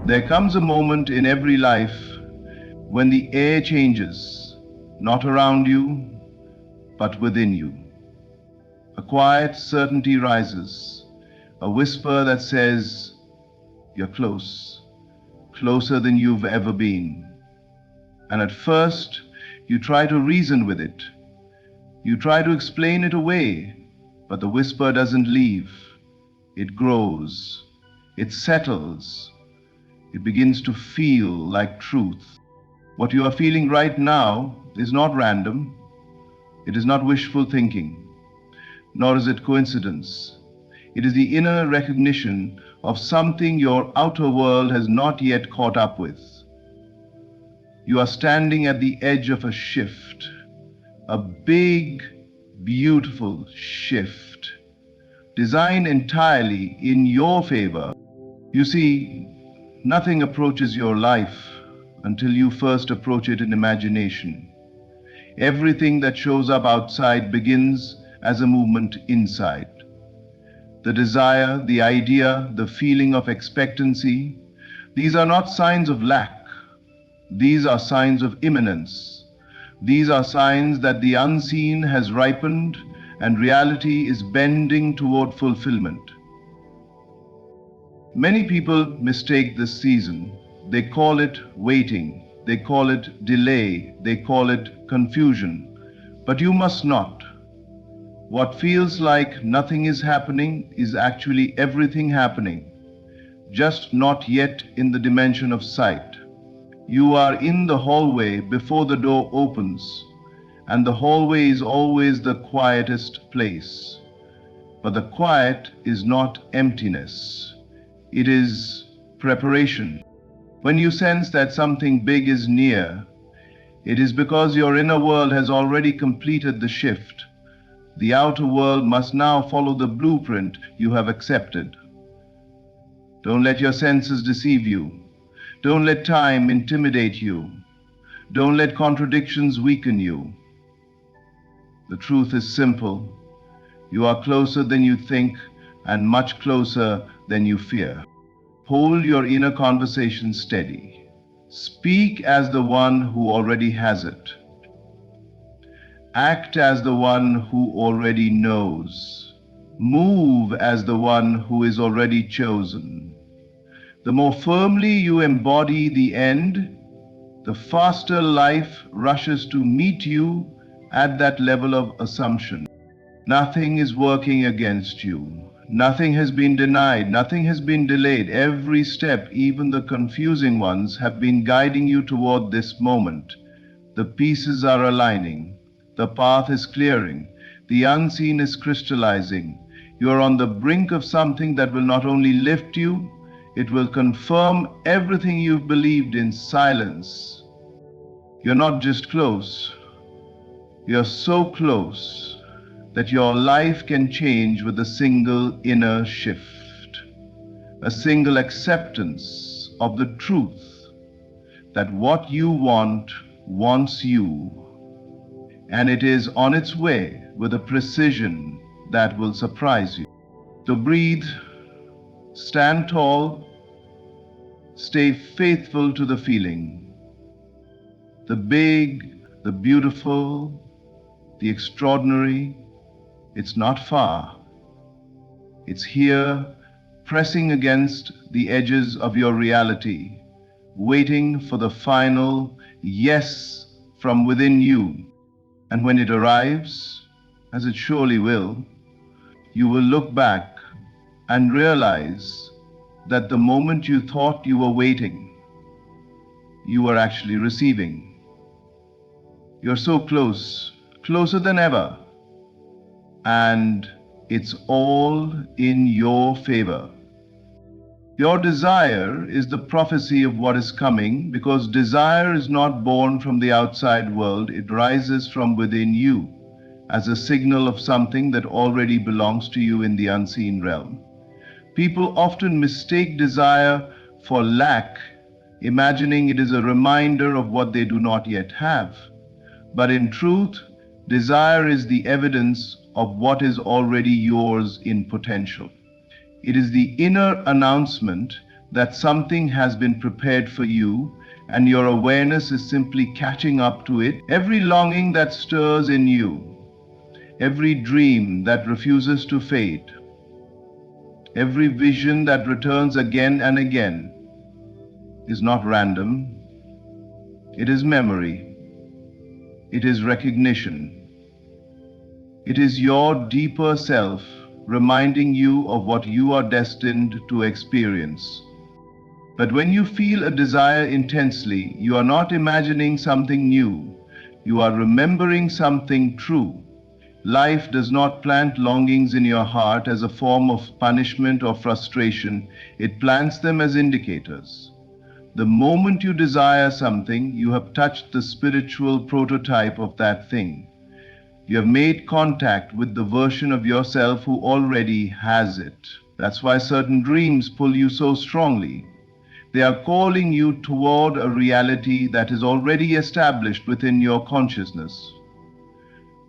There comes a moment in every life when the air changes, not around you, but within you. A quiet certainty rises, a whisper that says, "You're close, closer than you've ever been." And at first, you try to reason with it. You try to explain it away, but the whisper doesn't leave. It grows, it settles, it begins to feel like truth. What you are feeling right now is not random, it is not wishful thinking, nor is it coincidence. It is the inner recognition of something your outer world has not yet caught up with. You are standing at the edge of a shift, a big, beautiful shift, designed entirely in your favor. You see, nothing approaches your life until you first approach it in imagination. Everything that shows up outside begins as a movement inside. The desire, the idea, the feeling of expectancy, these are not signs of lack. These are signs of imminence. These are signs that the unseen has ripened and reality is bending toward fulfillment. Many people mistake this season. They call it waiting. They call it delay. They call it confusion. But you must not. What feels like nothing is happening is actually everything happening, just not yet in the dimension of sight. You are in the hallway before the door opens, and the hallway is always the quietest place. But the quiet is not emptiness. It is preparation. When you sense that something big is near, it is because your inner world has already completed the shift. The outer world must now follow the blueprint you have accepted. Don't let your senses deceive you. Don't let time intimidate you. Don't let contradictions weaken you. The truth is simple. You are closer than you think and much closer than you fear. Hold your inner conversation steady. Speak as the one who already has it. Act as the one who already knows. Move as the one who is already chosen. The more firmly you embody the end, the faster life rushes to meet you at that level of assumption. Nothing is working against you. Nothing has been denied. Nothing has been delayed. Every step, even the confusing ones, have been guiding you toward this moment. The pieces are aligning. The path is clearing. The unseen is crystallizing. You are on the brink of something that will not only lift you, it will confirm everything you've believed in silence. You're not just close. You're so close that your life can change with a single inner shift, a single acceptance of the truth that what you want wants you. And it is on its way with a precision that will surprise you. So breathe, stand tall, stay faithful to the feeling. The big, the beautiful, the extraordinary, it's not far. It's here, pressing against the edges of your reality, waiting for the final yes from within you. And when it arrives, as it surely will, you will look back and realize that the moment you thought you were waiting, you were actually receiving. You're so close, closer than ever, and it's all in your favor. Your desire is the prophecy of what is coming, because desire is not born from the outside world. It rises from within you as a signal of something that already belongs to you in the unseen realm. People often mistake desire for lack, imagining it is a reminder of what they do not yet have. But in truth, desire is the evidence of what is already yours in potential. It is the inner announcement that something has been prepared for you and your awareness is simply catching up to it. Every longing that stirs in you, every dream that refuses to fade, every vision that returns again and again is not random. It is memory. It is recognition. It is your deeper self reminding you of what you are destined to experience. But when you feel a desire intensely, you are not imagining something new. You are remembering something true. Life does not plant longings in your heart as a form of punishment or frustration. It plants them as indicators. The moment you desire something, you have touched the spiritual prototype of that thing. You have made contact with the version of yourself who already has it. That's why certain dreams pull you so strongly. They are calling you toward a reality that is already established within your consciousness.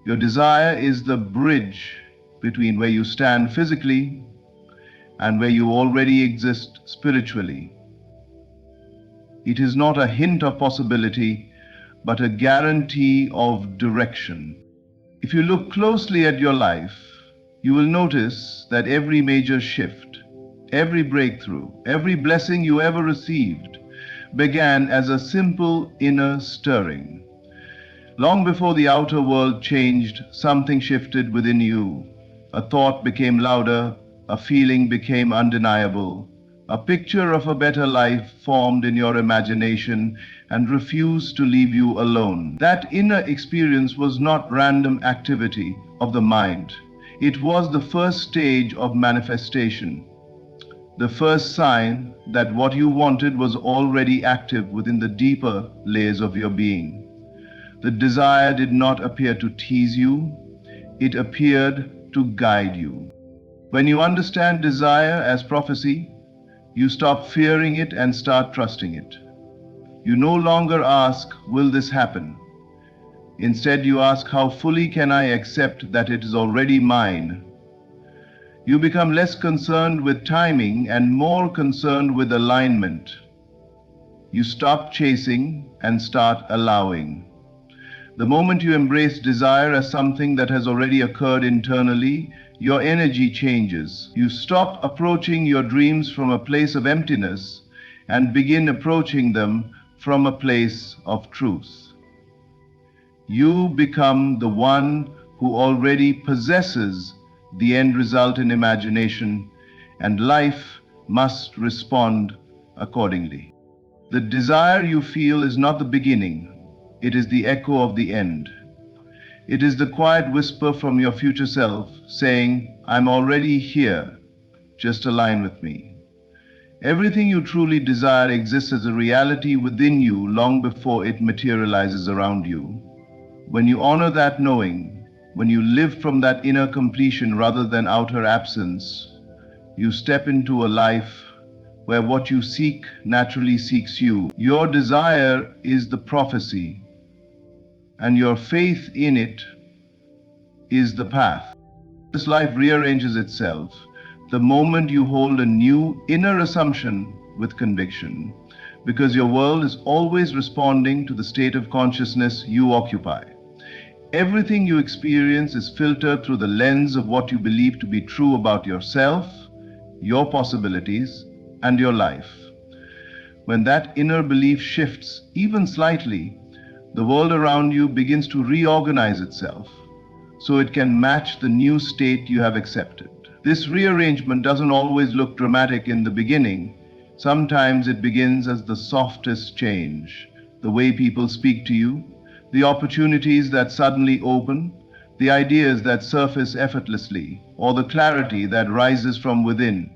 Your desire is the bridge between where you stand physically and where you already exist spiritually. It is not a hint of possibility, but a guarantee of direction. If you look closely at your life, you will notice that every major shift, every breakthrough, every blessing you ever received began as a simple inner stirring. Long before the outer world changed, something shifted within you. A thought became louder, a feeling became undeniable. A picture of a better life formed in your imagination and refused to leave you alone. That inner experience was not random activity of the mind. It was the first stage of manifestation, the first sign that what you wanted was already active within the deeper layers of your being. The desire did not appear to tease you, it appeared to guide you. When you understand desire as prophecy, you stop fearing it and start trusting it. You no longer ask, will this happen? Instead, you ask, how fully can I accept that it is already mine? You become less concerned with timing and more concerned with alignment. You stop chasing and start allowing. The moment you embrace desire as something that has already occurred internally, your energy changes. You stop approaching your dreams from a place of emptiness and begin approaching them from a place of truth. You become the one who already possesses the end result in imagination, and life must respond accordingly. The desire you feel is not the beginning. It is the echo of the end. It is the quiet whisper from your future self saying, I'm already here, just align with me. Everything you truly desire exists as a reality within you long before it materializes around you. When you honor that knowing, when you live from that inner completion rather than outer absence, you step into a life where what you seek naturally seeks you. Your desire is the prophecy, and your faith in it is the path. This life rearranges itself the moment you hold a new inner assumption with conviction, because your world is always responding to the state of consciousness you occupy. Everything you experience is filtered through the lens of what you believe to be true about yourself, your possibilities, and your life. When that inner belief shifts even slightly, the world around you begins to reorganize itself so it can match the new state you have accepted. This rearrangement doesn't always look dramatic in the beginning. Sometimes it begins as the softest change, the way people speak to you, the opportunities that suddenly open, the ideas that surface effortlessly, or the clarity that rises from within.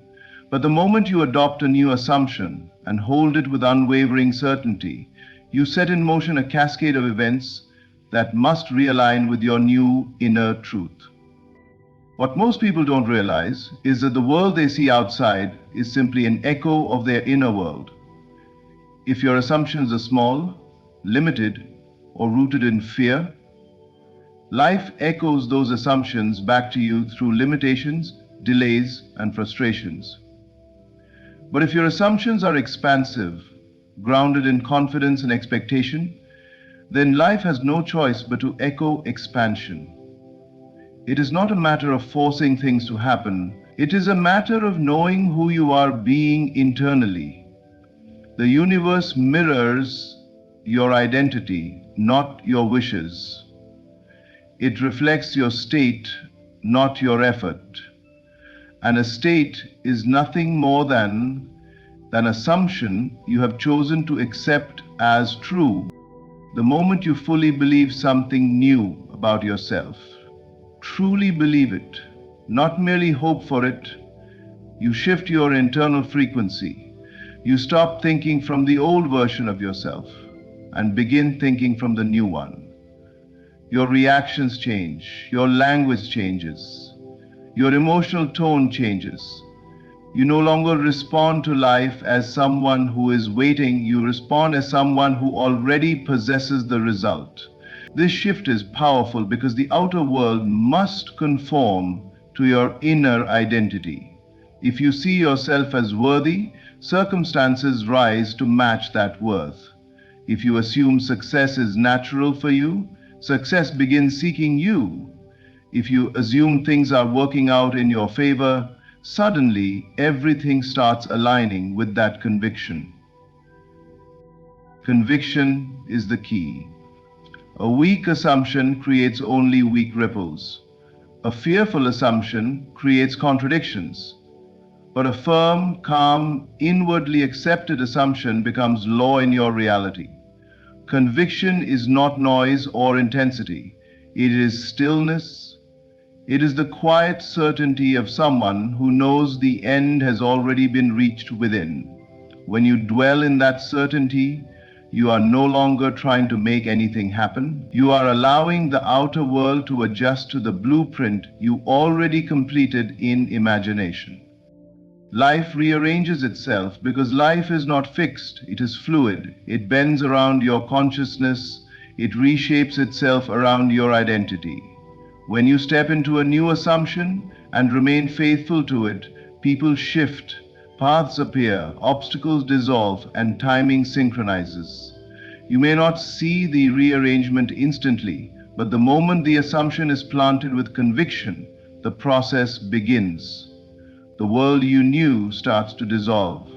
But the moment you adopt a new assumption and hold it with unwavering certainty, you set in motion a cascade of events that must realign with your new inner truth. What most people don't realize is that the world they see outside is simply an echo of their inner world. If your assumptions are small, limited, or rooted in fear, life echoes those assumptions back to you through limitations, delays, and frustrations. But if your assumptions are expansive, grounded in confidence and expectation, then life has no choice but to echo expansion. It is not a matter of forcing things to happen, it is a matter of knowing who you are being internally. The universe mirrors your identity, not your wishes. It reflects your state, not your effort. And a state is nothing more than an assumption you have chosen to accept as true the moment you fully believe something new about yourself. Truly believe it, not merely hope for it. You shift your internal frequency. You stop thinking from the old version of yourself and begin thinking from the new one. Your reactions change, your language changes, your emotional tone changes. You no longer respond to life as someone who is waiting, you respond as someone who already possesses the result. This shift is powerful because the outer world must conform to your inner identity. If you see yourself as worthy, circumstances rise to match that worth. If you assume success is natural for you, success begins seeking you. If you assume things are working out in your favor, suddenly everything starts aligning with that conviction. Conviction is the key. A weak assumption creates only weak ripples. A fearful assumption creates contradictions. But a firm, calm, inwardly accepted assumption becomes law in your reality. Conviction is not noise or intensity. It is stillness. It is the quiet certainty of someone who knows the end has already been reached within. When you dwell in that certainty, you are no longer trying to make anything happen. You are allowing the outer world to adjust to the blueprint you already completed in imagination. Life rearranges itself because life is not fixed, it is fluid. It bends around your consciousness, it reshapes itself around your identity. When you step into a new assumption and remain faithful to it, people shift, paths appear, obstacles dissolve, and timing synchronizes. You may not see the rearrangement instantly, but the moment the assumption is planted with conviction, the process begins. The world you knew starts to dissolve,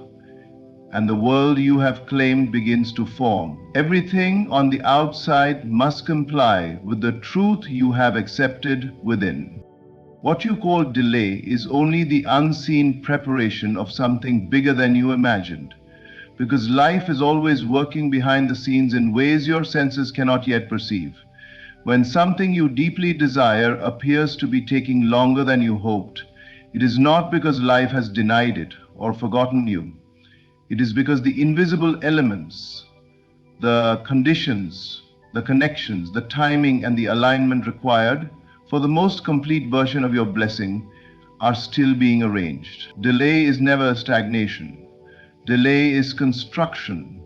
and the world you have claimed begins to form. Everything on the outside must comply with the truth you have accepted within. What you call delay is only the unseen preparation of something bigger than you imagined, because life is always working behind the scenes in ways your senses cannot yet perceive. When something you deeply desire appears to be taking longer than you hoped, it is not because life has denied it or forgotten you. It is because the invisible elements, the conditions, the connections, the timing, and the alignment required for the most complete version of your blessing are still being arranged. Delay is never stagnation. Delay is construction.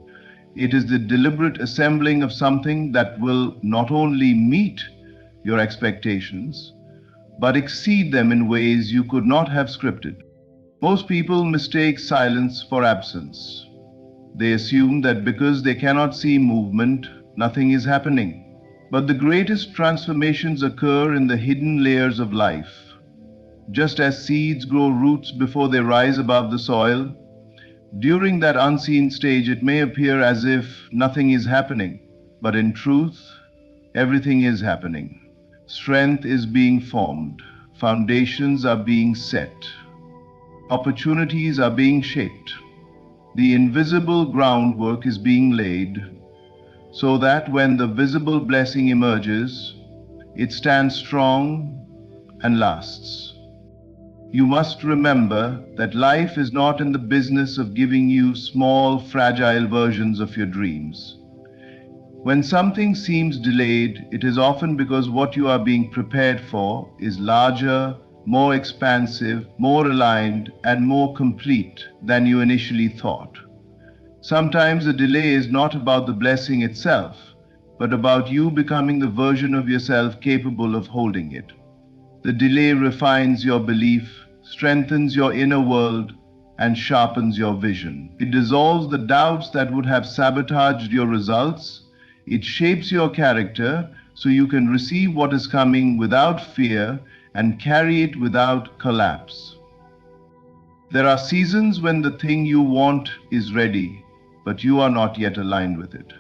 It is the deliberate assembling of something that will not only meet your expectations, but exceed them in ways you could not have scripted. Most people mistake silence for absence. They assume that because they cannot see movement, nothing is happening. But the greatest transformations occur in the hidden layers of life. Just as seeds grow roots before they rise above the soil, during that unseen stage it may appear as if nothing is happening, but in truth, everything is happening. Strength is being formed, foundations are being set, opportunities are being shaped. The invisible groundwork is being laid so that when the visible blessing emerges, it stands strong and lasts. You must remember that life is not in the business of giving you small, fragile versions of your dreams. When something seems delayed, it is often because what you are being prepared for is larger, more expansive, more aligned, and more complete than you initially thought. Sometimes the delay is not about the blessing itself, but about you becoming the version of yourself capable of holding it. The delay refines your belief, strengthens your inner world, and sharpens your vision. It dissolves the doubts that would have sabotaged your results. It shapes your character so you can receive what is coming without fear and carry it without collapse. There are seasons when the thing you want is ready, but you are not yet aligned with it.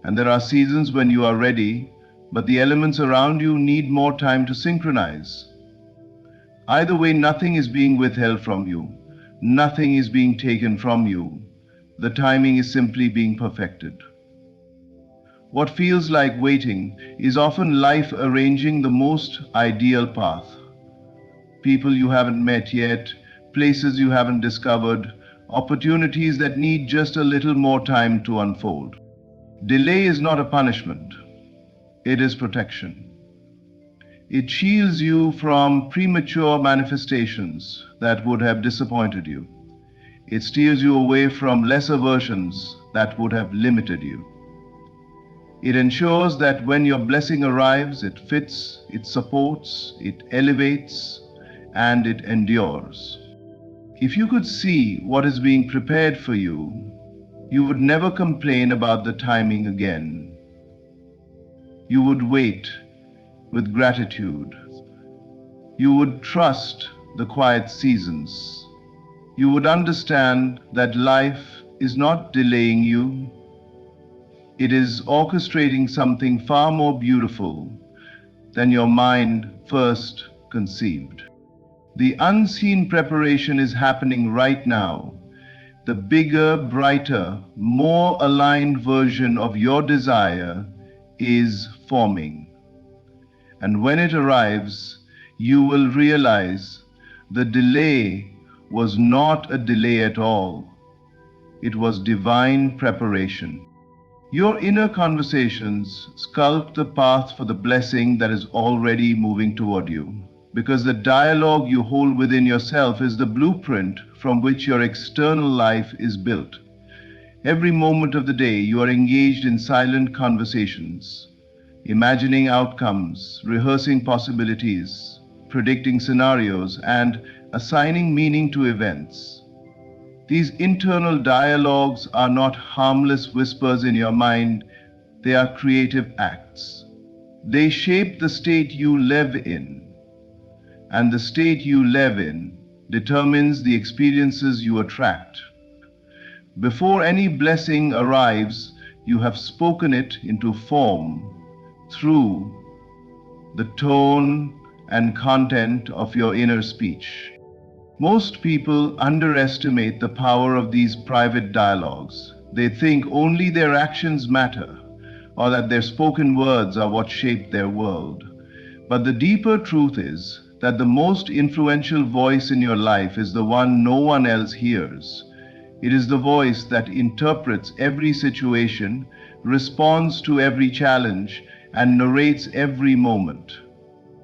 And there are seasons when you are ready, but the elements around you need more time to synchronize. Either way, nothing is being withheld from you. Nothing is being taken from you. The timing is simply being perfected. What feels like waiting is often life arranging the most ideal path. People you haven't met yet, places you haven't discovered, opportunities that need just a little more time to unfold. Delay is not a punishment, it is protection. It shields you from premature manifestations that would have disappointed you. It steers you away from lesser versions that would have limited you. It ensures that when your blessing arrives, it fits, it supports, it elevates, and it endures. If you could see what is being prepared for you, you would never complain about the timing again. You would wait with gratitude. You would trust the quiet seasons. You would understand that life is not delaying you. It is orchestrating something far more beautiful than your mind first conceived. The unseen preparation is happening right now. The bigger, brighter, more aligned version of your desire is forming. And when it arrives, you will realize the delay was not a delay at all. It was divine preparation. Your inner conversations sculpt the path for the blessing that is already moving toward you. Because the dialogue you hold within yourself is the blueprint from which your external life is built. Every moment of the day, you are engaged in silent conversations, imagining outcomes, rehearsing possibilities, predicting scenarios, and assigning meaning to events. These internal dialogues are not harmless whispers in your mind, they are creative acts. They shape the state you live in, and the state you live in determines the experiences you attract. Before any blessing arrives, you have spoken it into form through the tone and content of your inner speech. Most people underestimate the power of these private dialogues. They think only their actions matter, or that their spoken words are what shape their world. But the deeper truth is that the most influential voice in your life is the one no one else hears. It is the voice that interprets every situation, responds to every challenge, and narrates every moment.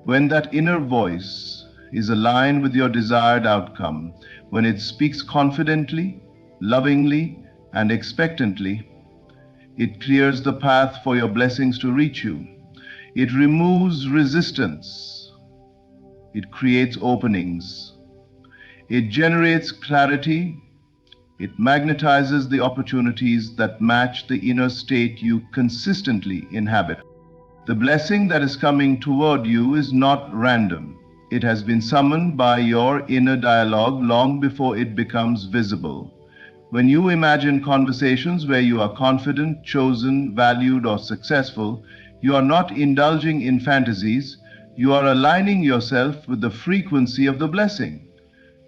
When that inner voice is aligned with your desired outcome, when it speaks confidently, lovingly, and expectantly, it clears the path for your blessings to reach you. It removes resistance. It creates openings. It generates clarity. It magnetizes the opportunities that match the inner state you consistently inhabit. The blessing that is coming toward you is not random. It has been summoned by your inner dialogue long before it becomes visible. When you imagine conversations where you are confident, chosen, valued, or successful, you are not indulging in fantasies. You are aligning yourself with the frequency of the blessing.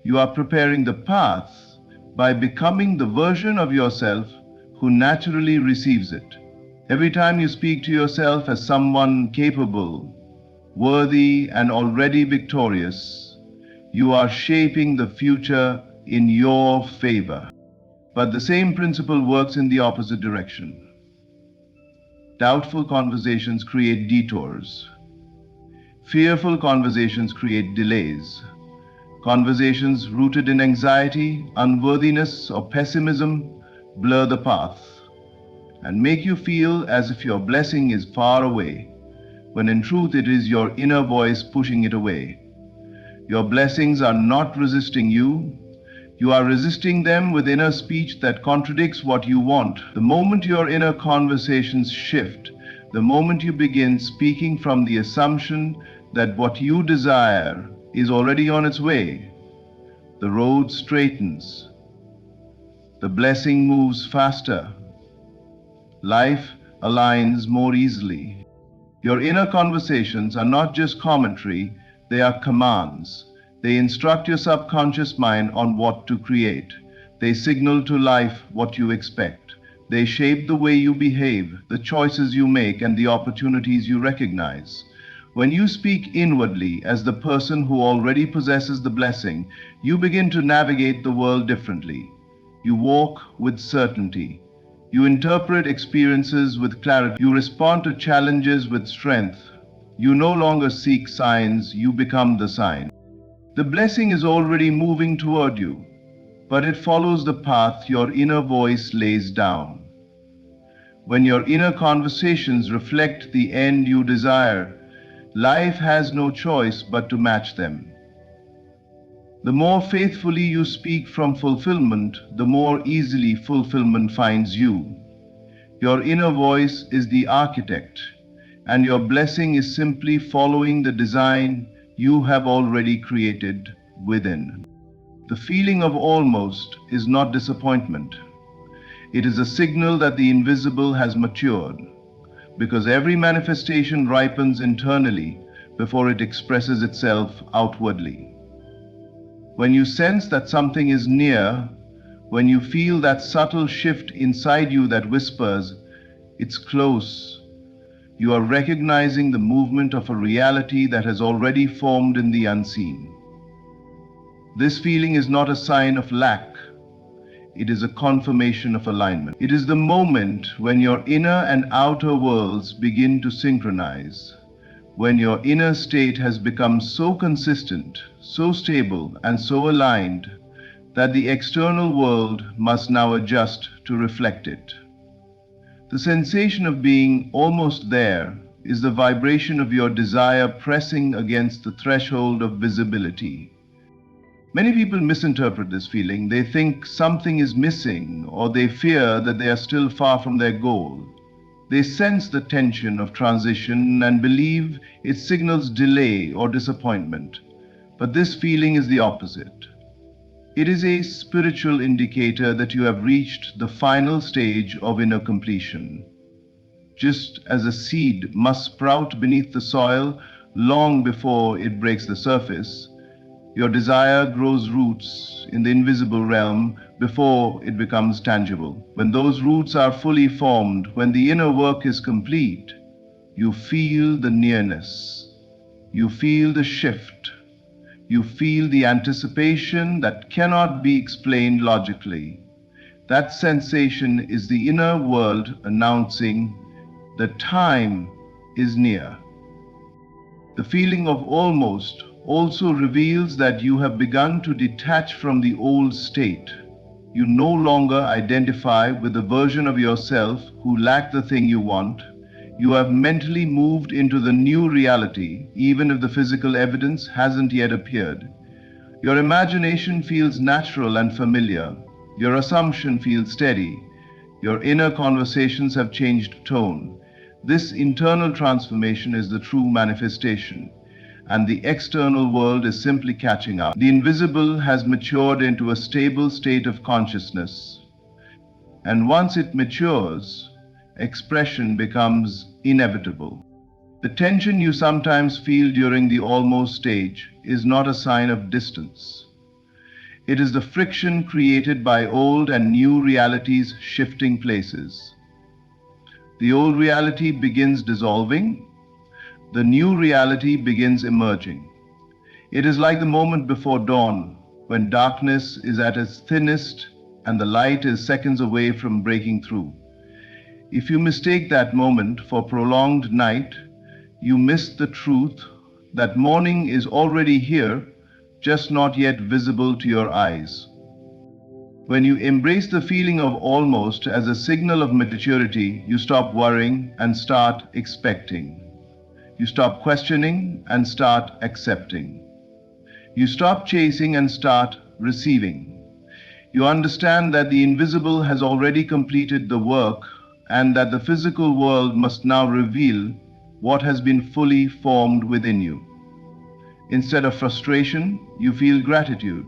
You are preparing the path by becoming the version of yourself who naturally receives it. Every time you speak to yourself as someone capable, worthy, and already victorious, you are shaping the future in your favor. But the same principle works in the opposite direction. Doubtful conversations create detours. Fearful conversations create delays. Conversations rooted in anxiety, unworthiness, or pessimism blur the path and make you feel as if your blessing is far away, when in truth it is your inner voice pushing it away. Your blessings are not resisting you, You are resisting them with inner speech that contradicts what you want. The moment your inner conversations shift, the moment you begin speaking from the assumption that what you desire is already on its way, the road straightens, the blessing moves faster, life aligns more easily. Your inner conversations are not just commentary, they are commands. They instruct your subconscious mind on what to create. They signal to life what you expect. They shape the way you behave, the choices you make, and the opportunities you recognize. When you speak inwardly as the person who already possesses the blessing, you begin to navigate the world differently. You walk with certainty. You interpret experiences with clarity. You respond to challenges with strength. You no longer seek signs, you become the sign. The blessing is already moving toward you, but it follows the path your inner voice lays down. When your inner conversations reflect the end you desire, life has no choice but to match them. The more faithfully you speak from fulfillment, the more easily fulfillment finds you. Your inner voice is the architect, and your blessing is simply following the design you have already created within. The feeling of almost is not disappointment. It is a signal that the invisible has matured, because every manifestation ripens internally before it expresses itself outwardly. When you sense that something is near, when you feel that subtle shift inside you that whispers, "It's close," you are recognizing the movement of a reality that has already formed in the unseen. This feeling is not a sign of lack. It is a confirmation of alignment. It is the moment when your inner and outer worlds begin to synchronize, when your inner state has become so consistent, so stable, and so aligned that the external world must now adjust to reflect it. The sensation of being almost there is the vibration of your desire pressing against the threshold of visibility. Many people misinterpret this feeling. They think something is missing, or they fear that they are still far from their goal. They sense the tension of transition and believe it signals delay or disappointment. But this feeling is the opposite. It is a spiritual indicator that you have reached the final stage of inner completion. Just as a seed must sprout beneath the soil long before it breaks the surface, your desire grows roots in the invisible realm before it becomes tangible. When those roots are fully formed, when the inner work is complete, you feel the nearness. You feel the shift. You feel the anticipation that cannot be explained logically. That sensation is the inner world announcing the time is near. The feeling of almost also reveals that you have begun to detach from the old state. You no longer identify with the version of yourself who lacked the thing you want. You have mentally moved into the new reality, even if the physical evidence hasn't yet appeared. Your imagination feels natural and familiar. Your assumption feels steady. Your inner conversations have changed tone. This internal transformation is the true manifestation, and the external world is simply catching up. The invisible has matured into a stable state of consciousness, and once it matures, expression becomes inevitable. The tension you sometimes feel during the almost stage is not a sign of distance. It is the friction created by old and new realities shifting places. The old reality begins dissolving, the new reality begins emerging. It is like the moment before dawn, when darkness is at its thinnest and the light is seconds away from breaking through. If you mistake that moment for prolonged night, you miss the truth that morning is already here, just not yet visible to your eyes. When you embrace the feeling of almost as a signal of maturity, you stop worrying and start expecting. You stop questioning and start accepting. You stop chasing and start receiving. You understand that the invisible has already completed the work and that the physical world must now reveal what has been fully formed within you. Instead of frustration, you feel gratitude.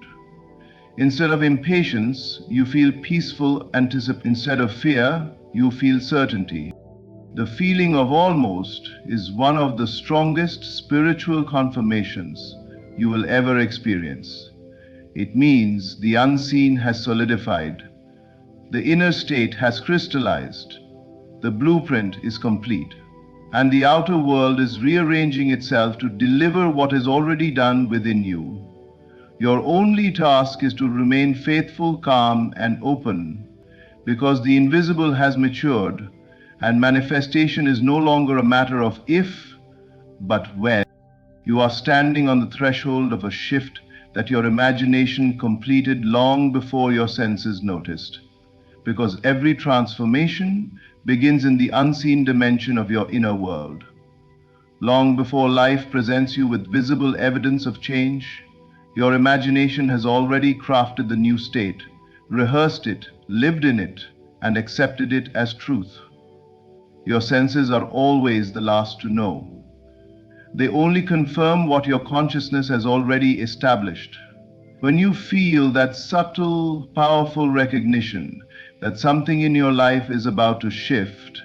Instead of impatience, you feel peaceful anticipation. Instead of fear, you feel certainty. The feeling of almost is one of the strongest spiritual confirmations you will ever experience. It means the unseen has solidified. The inner state has crystallized. The blueprint is complete. And the outer world is rearranging itself to deliver what is already done within you. Your only task is to remain faithful, calm, and open, because the invisible has matured, and manifestation is no longer a matter of if, but when. You are standing on the threshold of a shift that your imagination completed long before your senses noticed, because every transformation begins in the unseen dimension of your inner world. Long before life presents you with visible evidence of change, your imagination has already crafted the new state, rehearsed it, lived in it, and accepted it as truth. Your senses are always the last to know. They only confirm what your consciousness has already established. When you feel that subtle, powerful recognition that something in your life is about to shift,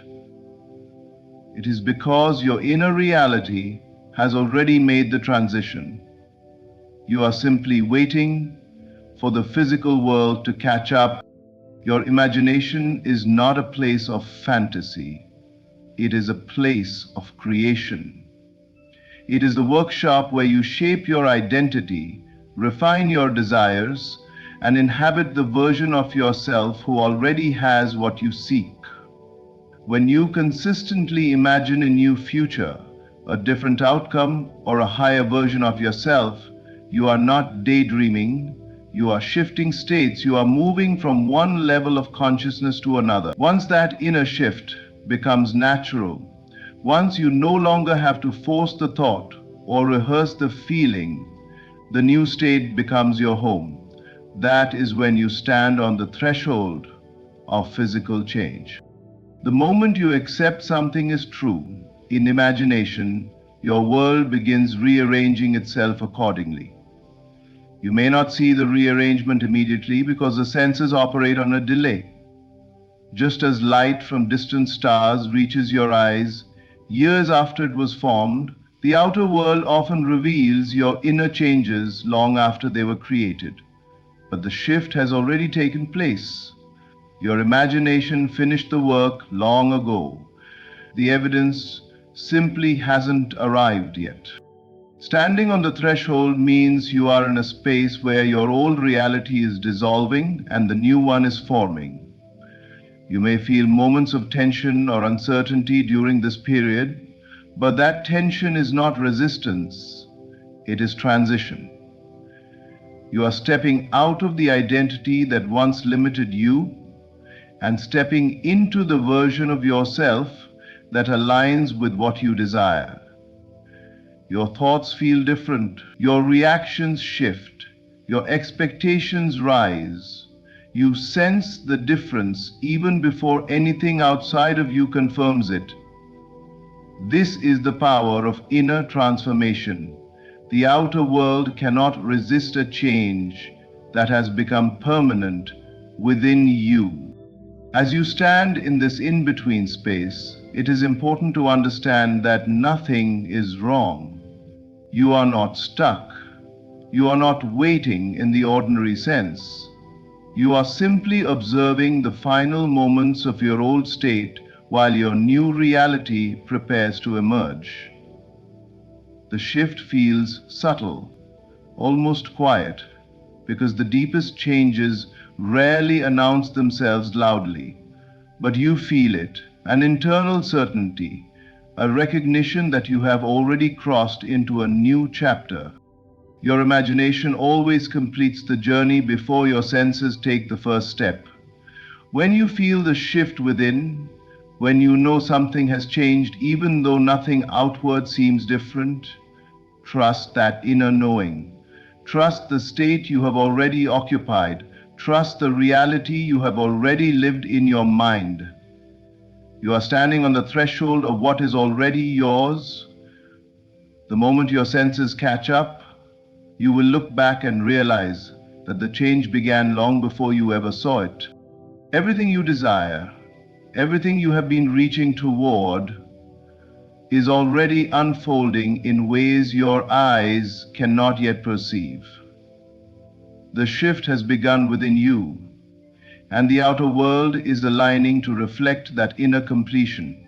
it is because your inner reality has already made the transition. You are simply waiting for the physical world to catch up. Your imagination is not a place of fantasy. It is a place of creation. It is the workshop where you shape your identity, refine your desires, and inhabit the version of yourself who already has what you seek. When you consistently imagine a new future, a different outcome, or a higher version of yourself, you are not daydreaming, you are shifting states, you are moving from one level of consciousness to another. Once that inner shift becomes natural, once you no longer have to force the thought or rehearse the feeling, the new state becomes your home. That is when you stand on the threshold of physical change. The moment you accept something is true, in imagination, your world begins rearranging itself accordingly. You may not see the rearrangement immediately because the senses operate on a delay. Just as light from distant stars reaches your eyes years after it was formed, the outer world often reveals your inner changes long after they were created. But the shift has already taken place. Your imagination finished the work long ago. The evidence simply hasn't arrived yet. Standing on the threshold means you are in a space where your old reality is dissolving and the new one is forming. You may feel moments of tension or uncertainty during this period, but that tension is not resistance, it is transition. You are stepping out of the identity that once limited you and stepping into the version of yourself that aligns with what you desire. Your thoughts feel different, your reactions shift, your expectations rise. You sense the difference even before anything outside of you confirms it. This is the power of inner transformation. The outer world cannot resist a change that has become permanent within you. As you stand in this in-between space, it is important to understand that nothing is wrong. You are not stuck. You are not waiting in the ordinary sense. You are simply observing the final moments of your old state while your new reality prepares to emerge. The shift feels subtle, almost quiet, because the deepest changes rarely announce themselves loudly. But you feel it, an internal certainty, a recognition that you have already crossed into a new chapter. Your imagination always completes the journey before your senses take the first step. When you feel the shift within, when you know something has changed even though nothing outward seems different, trust that inner knowing. Trust the state you have already occupied. Trust the reality you have already lived in your mind. You are standing on the threshold of what is already yours. The moment your senses catch up, you will look back and realize that the change began long before you ever saw it. Everything you desire, everything you have been reaching toward, is already unfolding in ways your eyes cannot yet perceive. The shift has begun within you, and the outer world is aligning to reflect that inner completion.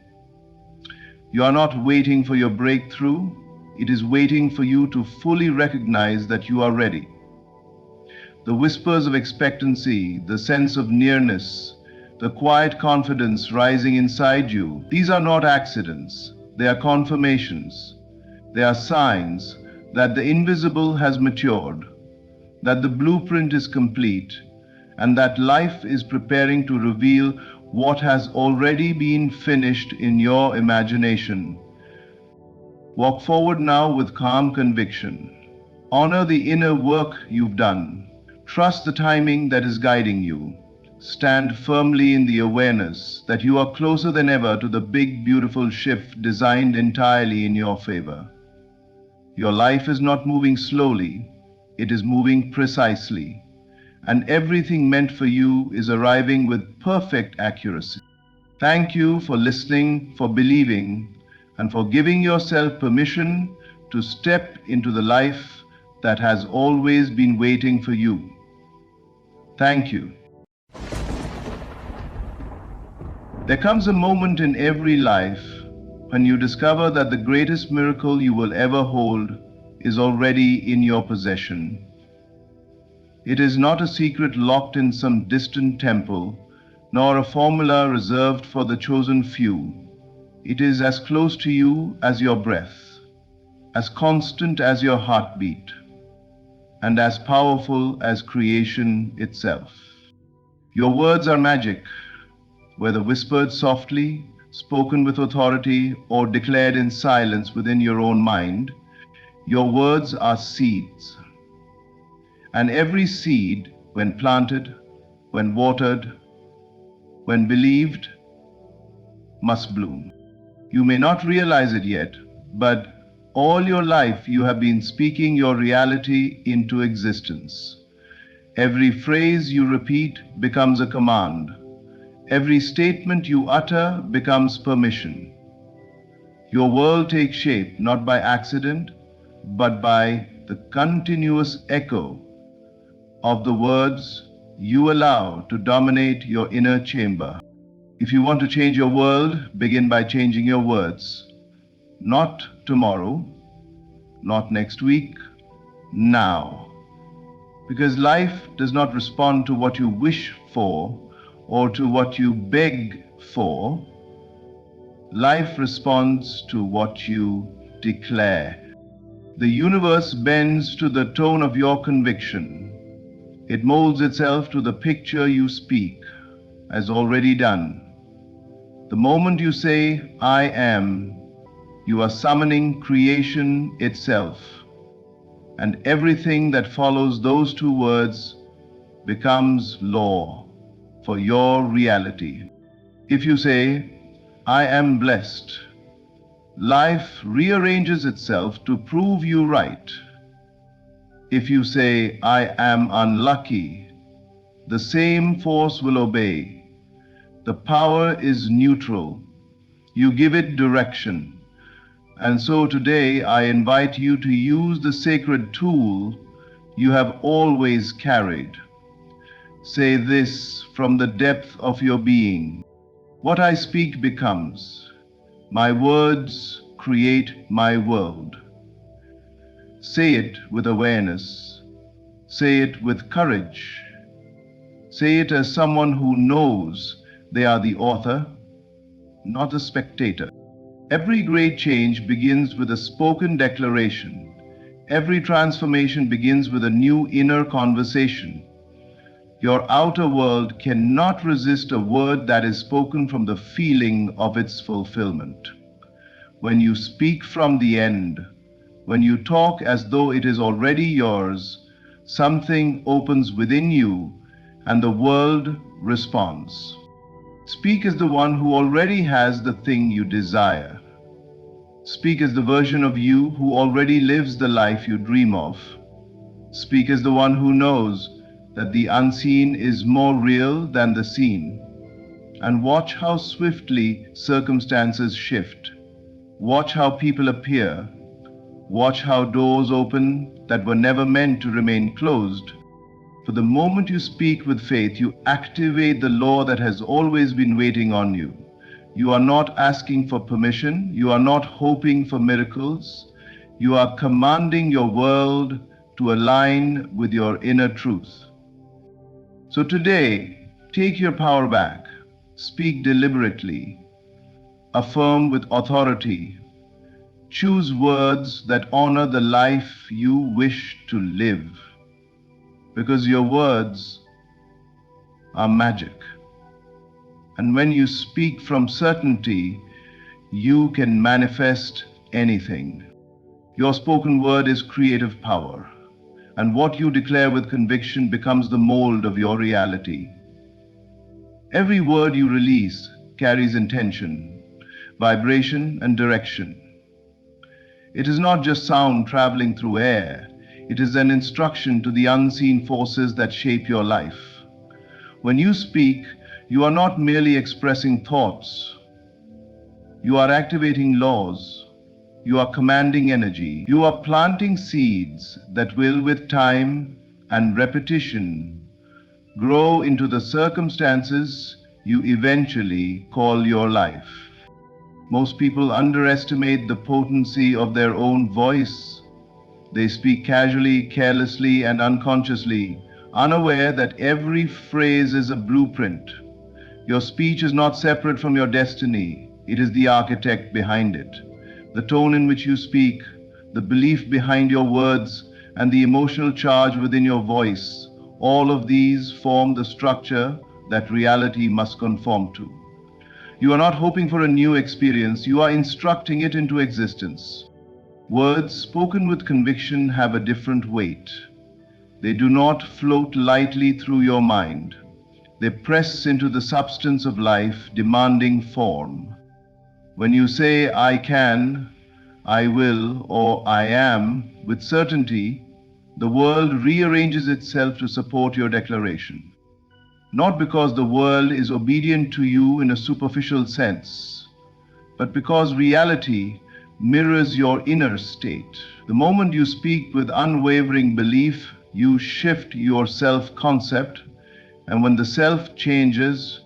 You are not waiting for your breakthrough, it is waiting for you to fully recognize that you are ready. The whispers of expectancy, the sense of nearness, the quiet confidence rising inside you, these are not accidents, they are confirmations. They are signs that the invisible has matured, that the blueprint is complete, and that life is preparing to reveal what has already been finished in your imagination. Walk forward now with calm conviction. Honor the inner work you've done. Trust the timing that is guiding you. Stand firmly in the awareness that you are closer than ever to the big, beautiful shift designed entirely in your favor. Your life is not moving slowly, it is moving precisely, and everything meant for you is arriving with perfect accuracy. Thank you for listening, for believing, and for giving yourself permission to step into the life that has always been waiting for you. Thank you. There comes a moment in every life when you discover that the greatest miracle you will ever hold is already in your possession. It is not a secret locked in some distant temple, nor a formula reserved for the chosen few. It is as close to you as your breath, as constant as your heartbeat, and as powerful as creation itself. Your words are magic, whether whispered softly, spoken with authority, or declared in silence within your own mind. Your words are seeds. And every seed, when planted, when watered, when believed, must bloom. You may not realize it yet, but all your life you have been speaking your reality into existence. Every phrase you repeat becomes a command. Every statement you utter becomes permission. Your world takes shape not by accident, but by the continuous echo of the words you allow to dominate your inner chamber. If you want to change your world, begin by changing your words. Not tomorrow, not next week, now. Because life does not respond to what you wish for or to what you beg for. Life responds to what you declare. The universe bends to the tone of your conviction. It molds itself to the picture you speak, as already done. The moment you say, I am, you are summoning creation itself. And everything that follows those two words becomes law for your reality. If you say, I am blessed, life rearranges itself to prove you right. If you say, I am unlucky, the same force will obey. The power is neutral. You give it direction. And so today I invite you to use the sacred tool you have always carried. Say this from the depth of your being. What I speak becomes. My words create my world. Say it with awareness. Say it with courage. Say it as someone who knows they are the author, not the spectator. Every great change begins with a spoken declaration. Every transformation begins with a new inner conversation. Your outer world cannot resist a word that is spoken from the feeling of its fulfillment. When you speak from the end, when you talk as though it is already yours, something opens within you, and the world responds. Speak as the one who already has the thing you desire. Speak as the version of you who already lives the life you dream of. Speak as the one who knows that the unseen is more real than the seen. And watch how swiftly circumstances shift. Watch how people appear. Watch how doors open that were never meant to remain closed. For the moment you speak with faith, you activate the law that has always been waiting on you. You are not asking for permission. You are not hoping for miracles. You are commanding your world to align with your inner truth. So today, take your power back. Speak deliberately. Affirm with authority. Choose words that honor the life you wish to live. Because your words are magic. And when you speak from certainty, you can manifest anything. Your spoken word is creative power, and what you declare with conviction becomes the mold of your reality. Every word you release carries intention, vibration, and direction. It is not just sound traveling through air, it is an instruction to the unseen forces that shape your life. When you speak, you are not merely expressing thoughts. You are activating laws. You are commanding energy. You are planting seeds that will, with time and repetition, grow into the circumstances you eventually call your life. Most people underestimate the potency of their own voice. They speak casually, carelessly, and unconsciously, unaware that every phrase is a blueprint. Your speech is not separate from your destiny. It is the architect behind it. The tone in which you speak, the belief behind your words, and the emotional charge within your voice, all of these form the structure that reality must conform to. You are not hoping for a new experience, you are instructing it into existence. Words spoken with conviction have a different weight. They do not float lightly through your mind. They press into the substance of life, demanding form. When you say, I can, I will, or I am, with certainty, the world rearranges itself to support your declaration. Not because the world is obedient to you in a superficial sense, but because reality mirrors your inner state. The moment you speak with unwavering belief, you shift your self-concept, and when the self changes,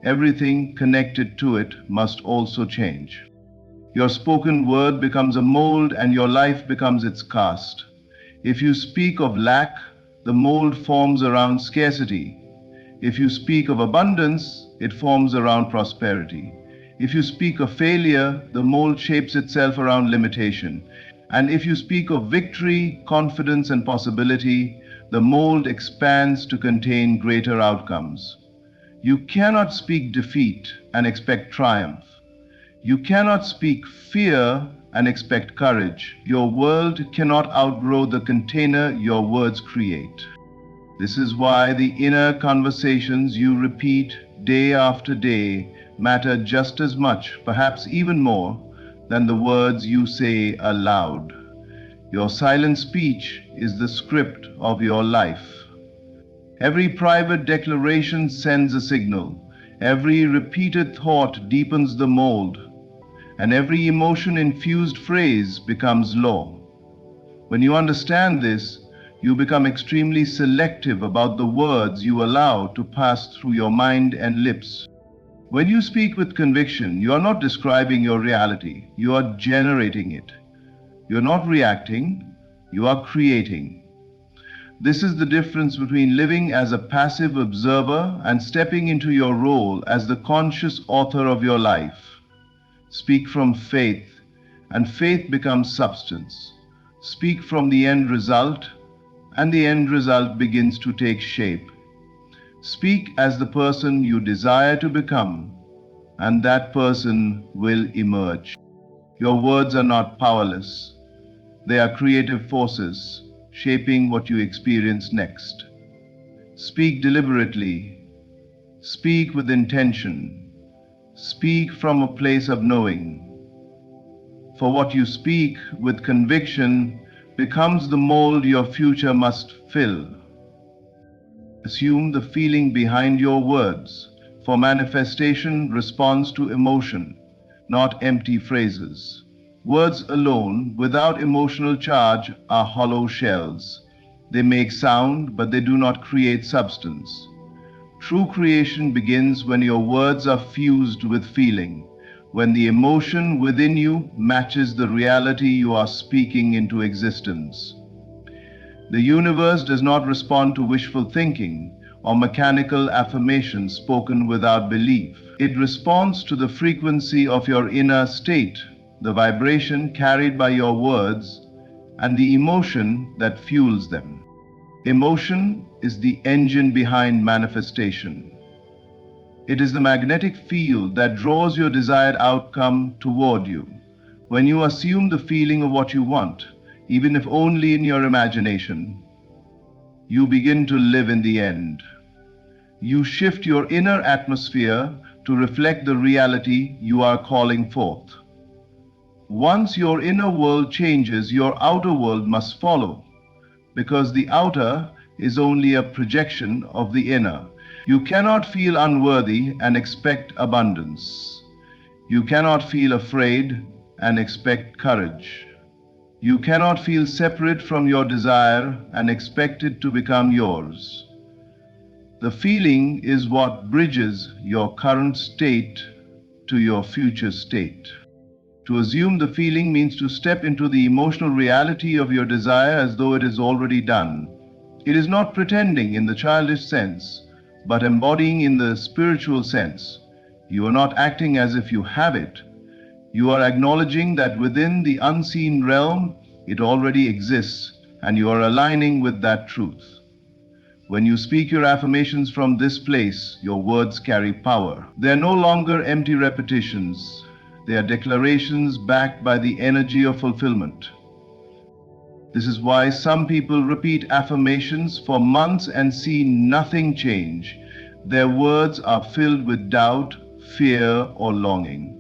everything connected to it must also change. Your spoken word becomes a mold and your life becomes its cast. If you speak of lack, the mold forms around scarcity. If you speak of abundance, it forms around prosperity. If you speak of failure, the mold shapes itself around limitation. And if you speak of victory, confidence, and possibility, the mold expands to contain greater outcomes. You cannot speak defeat and expect triumph. You cannot speak fear and expect courage. Your world cannot outgrow the container your words create. This is why the inner conversations you repeat day after day matter just as much, perhaps even more, than the words you say aloud. Your silent speech is the script of your life. Every private declaration sends a signal. Every repeated thought deepens the mold. And every emotion-infused phrase becomes law. When you understand this, you become extremely selective about the words you allow to pass through your mind and lips. When you speak with conviction, you are not describing your reality, you are generating it. You are not reacting, you are creating. This is the difference between living as a passive observer and stepping into your role as the conscious author of your life. Speak from faith, and faith becomes substance. Speak from the end result, and the end result begins to take shape. Speak as the person you desire to become, and that person will emerge. Your words are not powerless. They are creative forces, shaping what you experience next. Speak deliberately. Speak with intention. Speak from a place of knowing. For what you speak with conviction becomes the mold your future must fill. Assume the feeling behind your words, for manifestation responds to emotion, not empty phrases. Words alone, without emotional charge, are hollow shells. They make sound, but they do not create substance. True creation begins when your words are fused with feeling, when the emotion within you matches the reality you are speaking into existence. The universe does not respond to wishful thinking or mechanical affirmations spoken without belief. It responds to the frequency of your inner state, the vibration carried by your words, and the emotion that fuels them. Emotion is the engine behind manifestation. It is the magnetic field that draws your desired outcome toward you. When you assume the feeling of what you want, even if only in your imagination, you begin to live in the end. You shift your inner atmosphere to reflect the reality you are calling forth. Once your inner world changes, your outer world must follow, because the outer is only a projection of the inner. You cannot feel unworthy and expect abundance. You cannot feel afraid and expect courage. You cannot feel separate from your desire and expect it to become yours. The feeling is what bridges your current state to your future state. To assume the feeling means to step into the emotional reality of your desire as though it is already done. It is not pretending in the childish sense, but embodying in the spiritual sense. You are not acting as if you have it. You are acknowledging that within the unseen realm, it already exists, and you are aligning with that truth. When you speak your affirmations from this place, your words carry power. They are no longer empty repetitions. They are declarations backed by the energy of fulfillment. This is why some people repeat affirmations for months and see nothing change. Their words are filled with doubt, fear, or longing.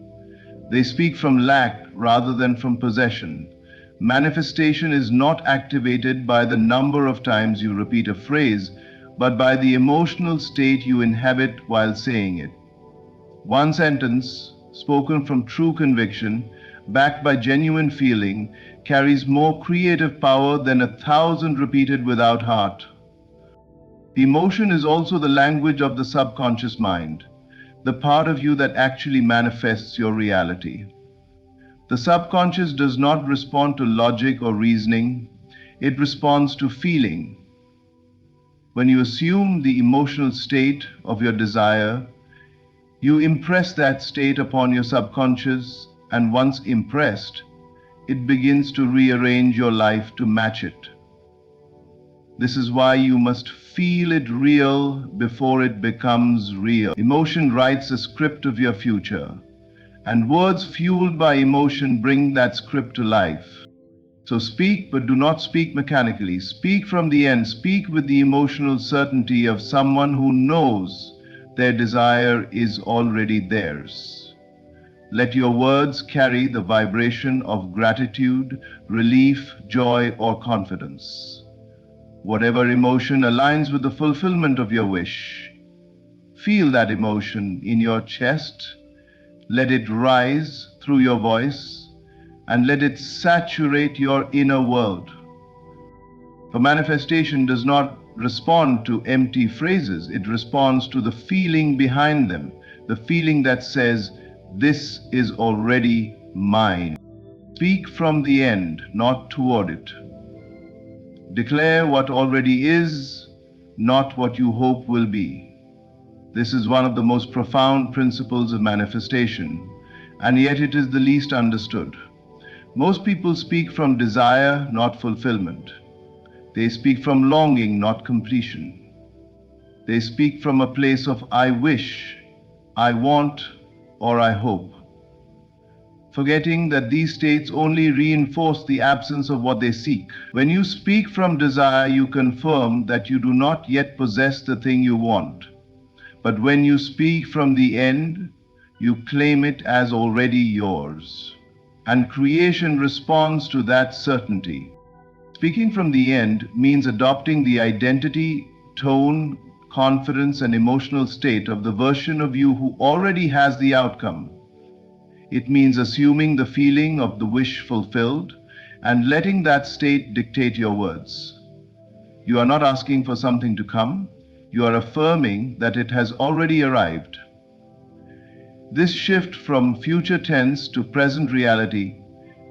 They speak from lack rather than from possession. Manifestation is not activated by the number of times you repeat a phrase, but by the emotional state you inhabit while saying it. One sentence, spoken from true conviction, backed by genuine feeling, carries more creative power than 1,000 repeated without heart. Emotion is also the language of the subconscious mind, the part of you that actually manifests your reality. The subconscious does not respond to logic or reasoning, it responds to feeling. When you assume the emotional state of your desire, you impress that state upon your subconscious, and once impressed, it begins to rearrange your life to match it. This is why you must feel it real before it becomes real. Emotion writes a script of your future, and words fueled by emotion bring that script to life. So speak, but do not speak mechanically. Speak from the end. Speak with the emotional certainty of someone who knows their desire is already theirs. Let your words carry the vibration of gratitude, relief, joy, or confidence. Whatever emotion aligns with the fulfillment of your wish, feel that emotion in your chest. Let it rise through your voice and let it saturate your inner world. For manifestation does not respond to empty phrases, it responds to the feeling behind them, the feeling that says, "This is already mine." Speak from the end, not toward it. Declare what already is, not what you hope will be. This is one of the most profound principles of manifestation, and yet it is the least understood. Most people speak from desire, not fulfillment. They speak from longing, not completion. They speak from a place of I wish, I want, or I hope. forgetting that these states only reinforce the absence of what they seek. When you speak from desire, you confirm that you do not yet possess the thing you want. But when you speak from the end, you claim it as already yours. And creation responds to that certainty. Speaking from the end means adopting the identity, tone, confidence, and emotional state of the version of you who already has the outcome. It means assuming the feeling of the wish fulfilled and letting that state dictate your words. You are not asking for something to come, you are affirming that it has already arrived. This shift from future tense to present reality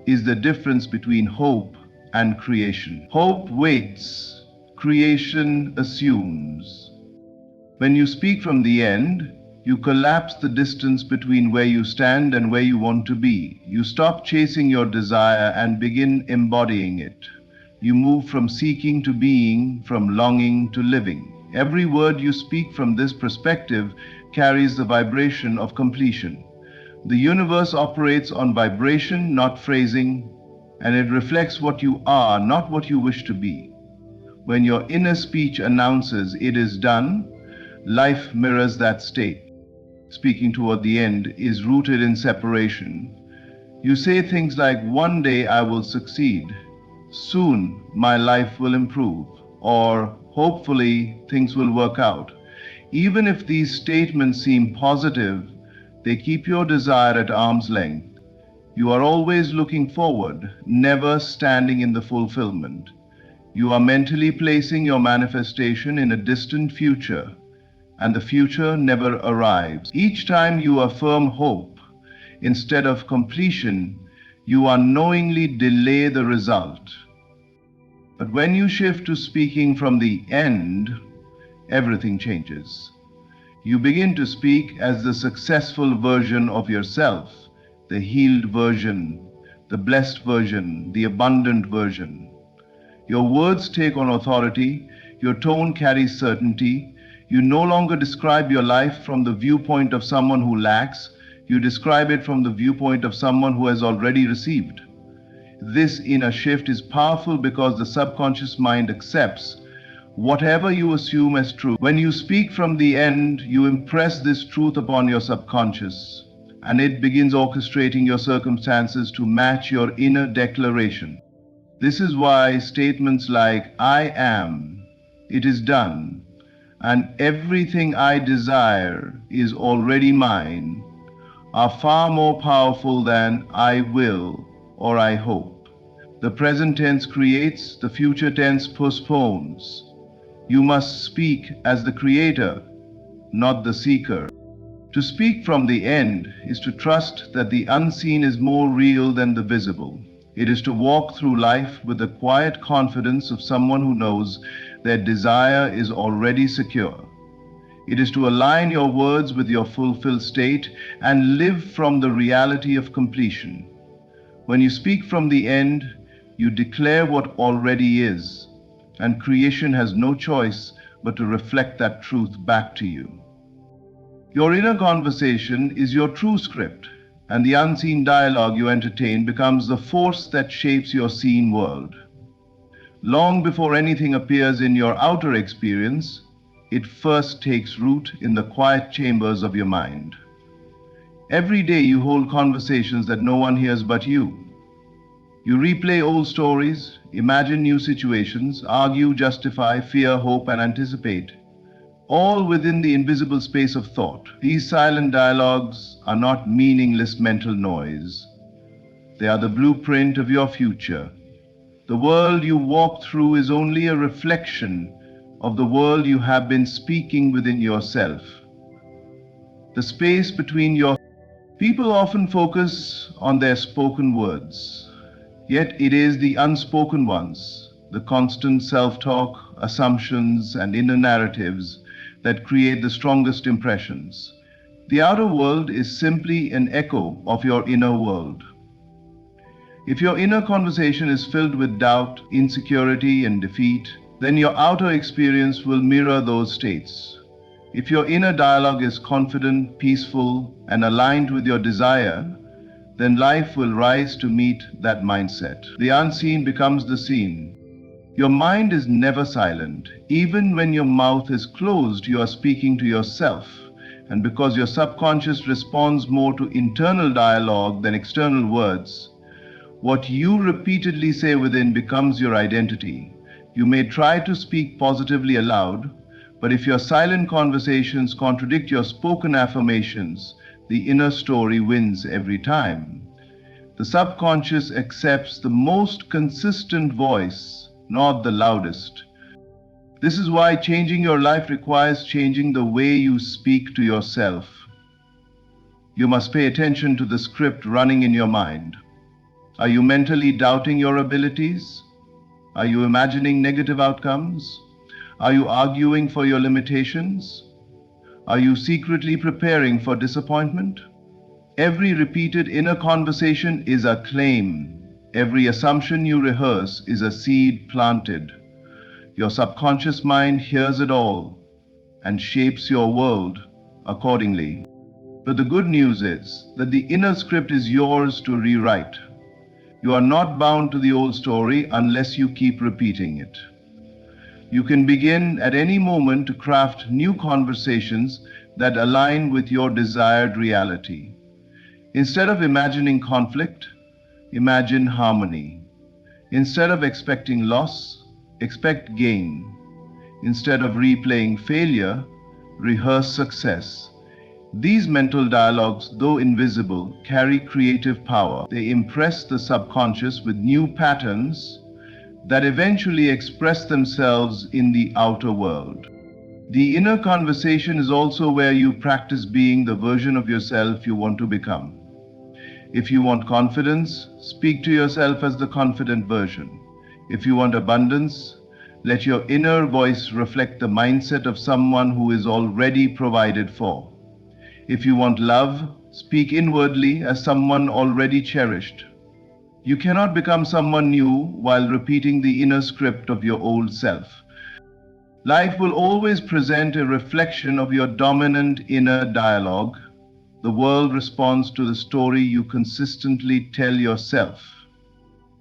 is the difference between hope and creation. Hope waits, creation assumes. When you speak from the end, you collapse the distance between where you stand and where you want to be. You stop chasing your desire and begin embodying it. You move from seeking to being, from longing to living. Every word you speak from this perspective carries the vibration of completion. The universe operates on vibration, not phrasing, and it reflects what you are, not what you wish to be. When your inner speech announces it is done, life mirrors that state. Speaking toward the end is rooted in separation. You say things like, "One day I will succeed," "Soon my life will improve," or "Hopefully things will work out." Even if these statements seem positive, they keep your desire at arm's length. You are always looking forward, never standing in the fulfillment. You are mentally placing your manifestation in a distant future, and the future never arrives. Each time you affirm hope instead of completion, you unknowingly delay the result. But when you shift to speaking from the end, everything changes. You begin to speak as the successful version of yourself, the healed version, the blessed version, the abundant version. Your words take on authority, your tone carries certainty. You no longer describe your life from the viewpoint of someone who lacks, you describe it from the viewpoint of someone who has already received. This inner shift is powerful because the subconscious mind accepts whatever you assume as true. When you speak from the end, you impress this truth upon your subconscious, and it begins orchestrating your circumstances to match your inner declaration. This is why statements like, "I am," "It is done," and "Everything I desire is already mine," are far more powerful than "I will" or "I hope." The present tense creates, the future tense postpones. You must speak as the creator, not the seeker. To speak from the end is to trust that the unseen is more real than the visible. It is to walk through life with the quiet confidence of someone who knows their desire is already secure. It is to align your words with your fulfilled state and live from the reality of completion. When you speak from the end, you declare what already is, and creation has no choice but to reflect that truth back to you. Your inner conversation is your true script, and the unseen dialogue you entertain becomes the force that shapes your seen world. Long before anything appears in your outer experience, it first takes root in the quiet chambers of your mind. Every day you hold conversations that no one hears but you. You replay old stories, imagine new situations, argue, justify, fear, hope, and anticipate, all within the invisible space of thought. These silent dialogues are not meaningless mental noise. They are the blueprint of your future. The world you walk through is only a reflection of the world you have been speaking within yourself. The space between your people often focus on their spoken words, yet it is the unspoken ones, the constant self-talk, assumptions, and inner narratives that create the strongest impressions. The outer world is simply an echo of your inner world. If your inner conversation is filled with doubt, insecurity, and defeat, then your outer experience will mirror those states. If your inner dialogue is confident, peaceful, and aligned with your desire, then life will rise to meet that mindset. The unseen becomes the seen. Your mind is never silent. Even when your mouth is closed, you are speaking to yourself. And because your subconscious responds more to internal dialogue than external words, what you repeatedly say within becomes your identity. You may try to speak positively aloud, but if your silent conversations contradict your spoken affirmations, the inner story wins every time. The subconscious accepts the most consistent voice, not the loudest. This is why changing your life requires changing the way you speak to yourself. You must pay attention to the script running in your mind. Are you mentally doubting your abilities? Are you imagining negative outcomes? Are you arguing for your limitations? Are you secretly preparing for disappointment? Every repeated inner conversation is a claim. Every assumption you rehearse is a seed planted. Your subconscious mind hears it all and shapes your world accordingly. But the good news is that the inner script is yours to rewrite. You are not bound to the old story unless you keep repeating it. You can begin at any moment to craft new conversations that align with your desired reality. Instead of imagining conflict, imagine harmony. Instead of expecting loss, expect gain. Instead of replaying failure, rehearse success. These mental dialogues, though invisible, carry creative power. They impress the subconscious with new patterns that eventually express themselves in the outer world. The inner conversation is also where you practice being the version of yourself you want to become. If you want confidence, speak to yourself as the confident version. If you want abundance, let your inner voice reflect the mindset of someone who is already provided for. If you want love, speak inwardly as someone already cherished. You cannot become someone new while repeating the inner script of your old self. Life will always present a reflection of your dominant inner dialogue. The world responds to the story you consistently tell yourself,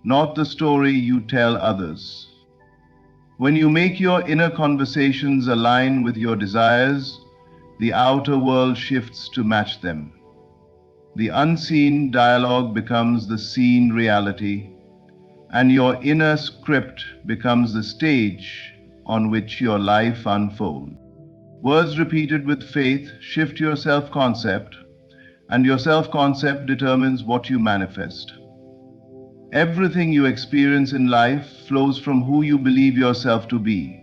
not the story you tell others. When you make your inner conversations align with your desires, the outer world shifts to match them. The unseen dialogue becomes the seen reality, and your inner script becomes the stage on which your life unfolds. Words repeated with faith shift your self-concept, and your self-concept determines what you manifest. Everything you experience in life flows from who you believe yourself to be.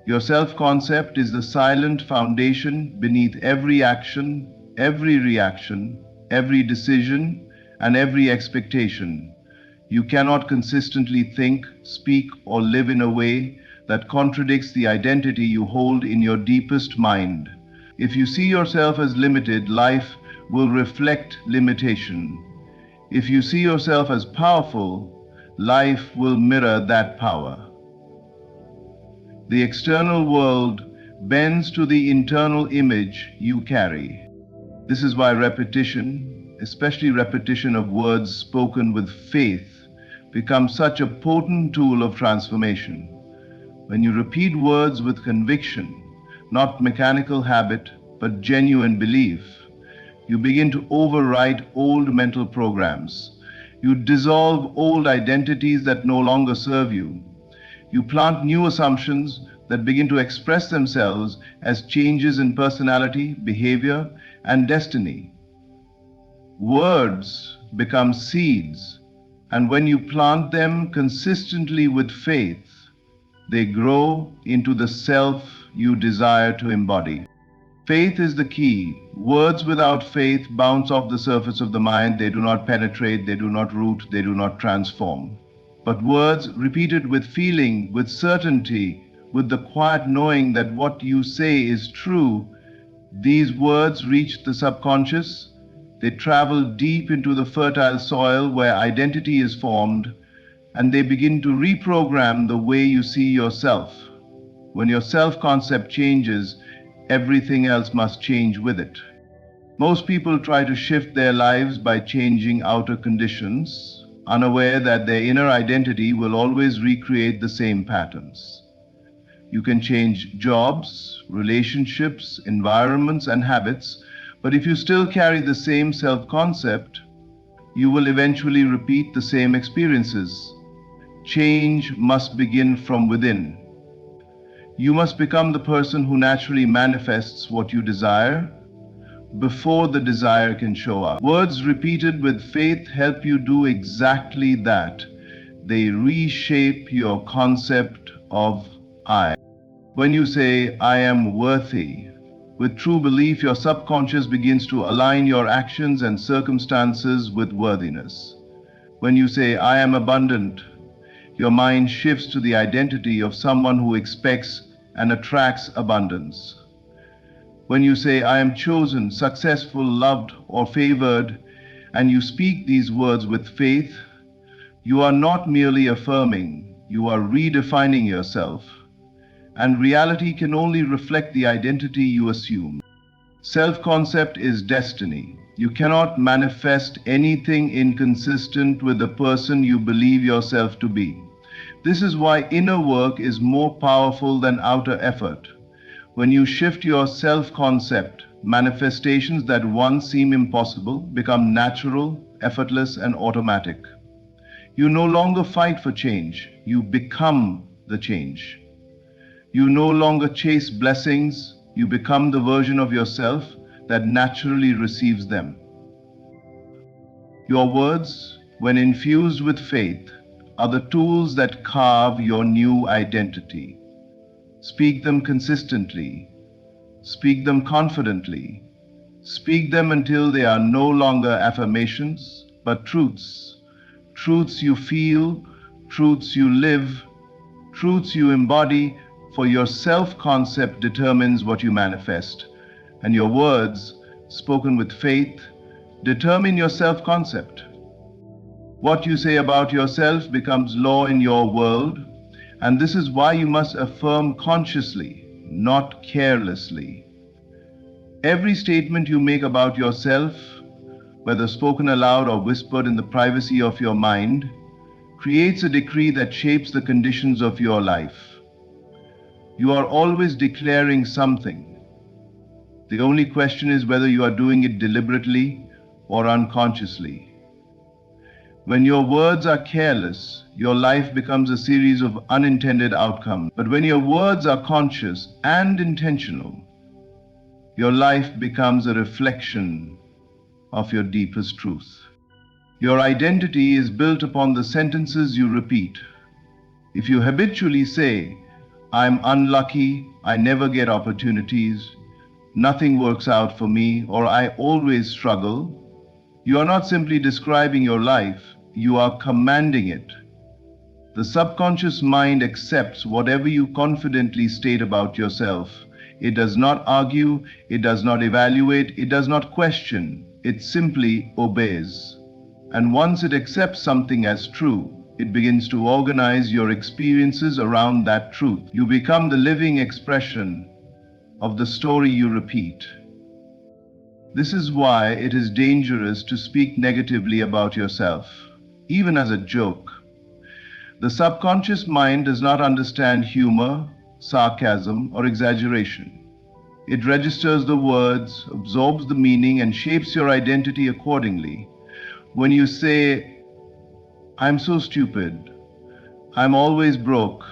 Your self-concept is the silent foundation beneath every action, every reaction, every decision, and every expectation. You cannot consistently think, speak, or live in a way that contradicts the identity you hold in your deepest mind. If you see yourself as limited, life will reflect limitation. If you see yourself as powerful, life will mirror that power. The external world bends to the internal image you carry. This is why repetition, especially repetition of words spoken with faith, becomes such a potent tool of transformation. When you repeat words with conviction, not mechanical habit, but genuine belief, you begin to overwrite old mental programs. You dissolve old identities that no longer serve you. You plant new assumptions that begin to express themselves as changes in personality, behavior, and destiny. Words become seeds, and when you plant them consistently with faith, they grow into the self you desire to embody. Faith is the key. Words without faith bounce off the surface of the mind. They do not penetrate, they do not root, they do not transform. But words repeated with feeling, with certainty, with the quiet knowing that what you say is true, these words reach the subconscious. They travel deep into the fertile soil where identity is formed, and they begin to reprogram the way you see yourself. When your self-concept changes, everything else must change with it. Most people try to shift their lives by changing outer conditions, unaware that their inner identity will always recreate the same patterns. You can change jobs, relationships, environments, and habits, but if you still carry the same self concept, you will eventually repeat the same experiences. Change must begin from within. You must become the person who naturally manifests what you desire before the desire can show up. Words repeated with faith help you do exactly that. They reshape your concept of I. When you say, I am worthy, with true belief, your subconscious begins to align your actions and circumstances with worthiness. When you say, I am abundant, your mind shifts to the identity of someone who expects and attracts abundance. When you say, I am chosen, successful, loved, or favored, and you speak these words with faith, you are not merely affirming, you are redefining yourself. And reality can only reflect the identity you assume. Self-concept is destiny. You cannot manifest anything inconsistent with the person you believe yourself to be. This is why inner work is more powerful than outer effort. When you shift your self-concept, manifestations that once seem impossible become natural, effortless, and automatic. You no longer fight for change, you become the change. You no longer chase blessings, you become the version of yourself that naturally receives them. Your words, when infused with faith, are the tools that carve your new identity. Speak them consistently. Speak them confidently. Speak them until they are no longer affirmations, but truths. Truths you feel, truths you live, truths you embody, for your self-concept determines what you manifest, and your words, spoken with faith, determine your self-concept. What you say about yourself becomes law in your world, and this is why you must affirm consciously, not carelessly. Every statement you make about yourself, whether spoken aloud or whispered in the privacy of your mind, creates a decree that shapes the conditions of your life. You are always declaring something. The only question is whether you are doing it deliberately or unconsciously. When your words are careless, your life becomes a series of unintended outcomes. But when your words are conscious and intentional, your life becomes a reflection of your deepest truth. Your identity is built upon the sentences you repeat. If you habitually say, I'm unlucky, I never get opportunities, nothing works out for me, or I always struggle, you are not simply describing your life, you are commanding it. The subconscious mind accepts whatever you confidently state about yourself. It does not argue, it does not evaluate, it does not question, it simply obeys. And once it accepts something as true, it begins to organize your experiences around that truth. You become the living expression of the story you repeat. This is why it is dangerous to speak negatively about yourself, even as a joke. The subconscious mind does not understand humor, sarcasm, or exaggeration. It registers the words, absorbs the meaning, and shapes your identity accordingly. When you say, I'm so stupid, I'm always broke,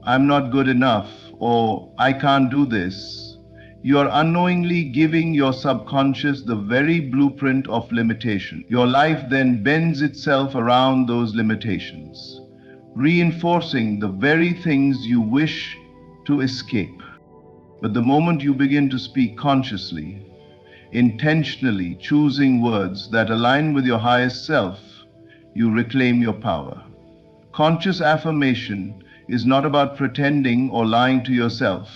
I'm not good enough, or I can't do this, you are unknowingly giving your subconscious the very blueprint of limitation. Your life then bends itself around those limitations, reinforcing the very things you wish to escape. But the moment you begin to speak consciously, intentionally choosing words that align with your highest self, you reclaim your power. Conscious affirmation is not about pretending or lying to yourself.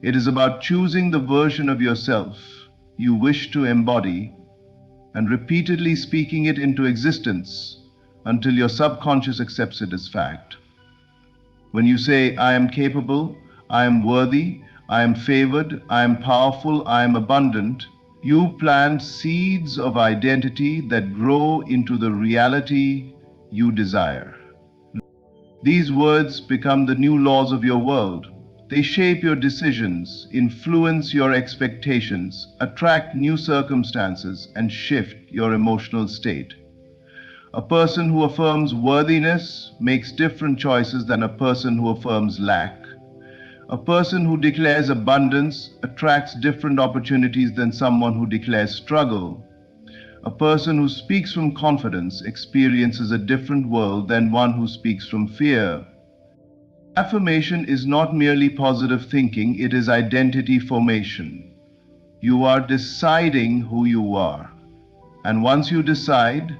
It is about choosing the version of yourself you wish to embody and repeatedly speaking it into existence until your subconscious accepts it as fact. When you say, I am capable, I am worthy, I am favored, I am powerful, I am abundant, You plant seeds of identity that grow into the reality you desire. These words become the new laws of your world. They shape your decisions, influence your expectations, attract new circumstances, and shift your emotional state. A person who affirms worthiness makes different choices than a person who affirms lack. A person who declares abundance attracts different opportunities than someone who declares struggle. A person who speaks from confidence experiences a different world than one who speaks from fear. Affirmation is not merely positive thinking, it is identity formation. You are deciding who you are. And once you decide,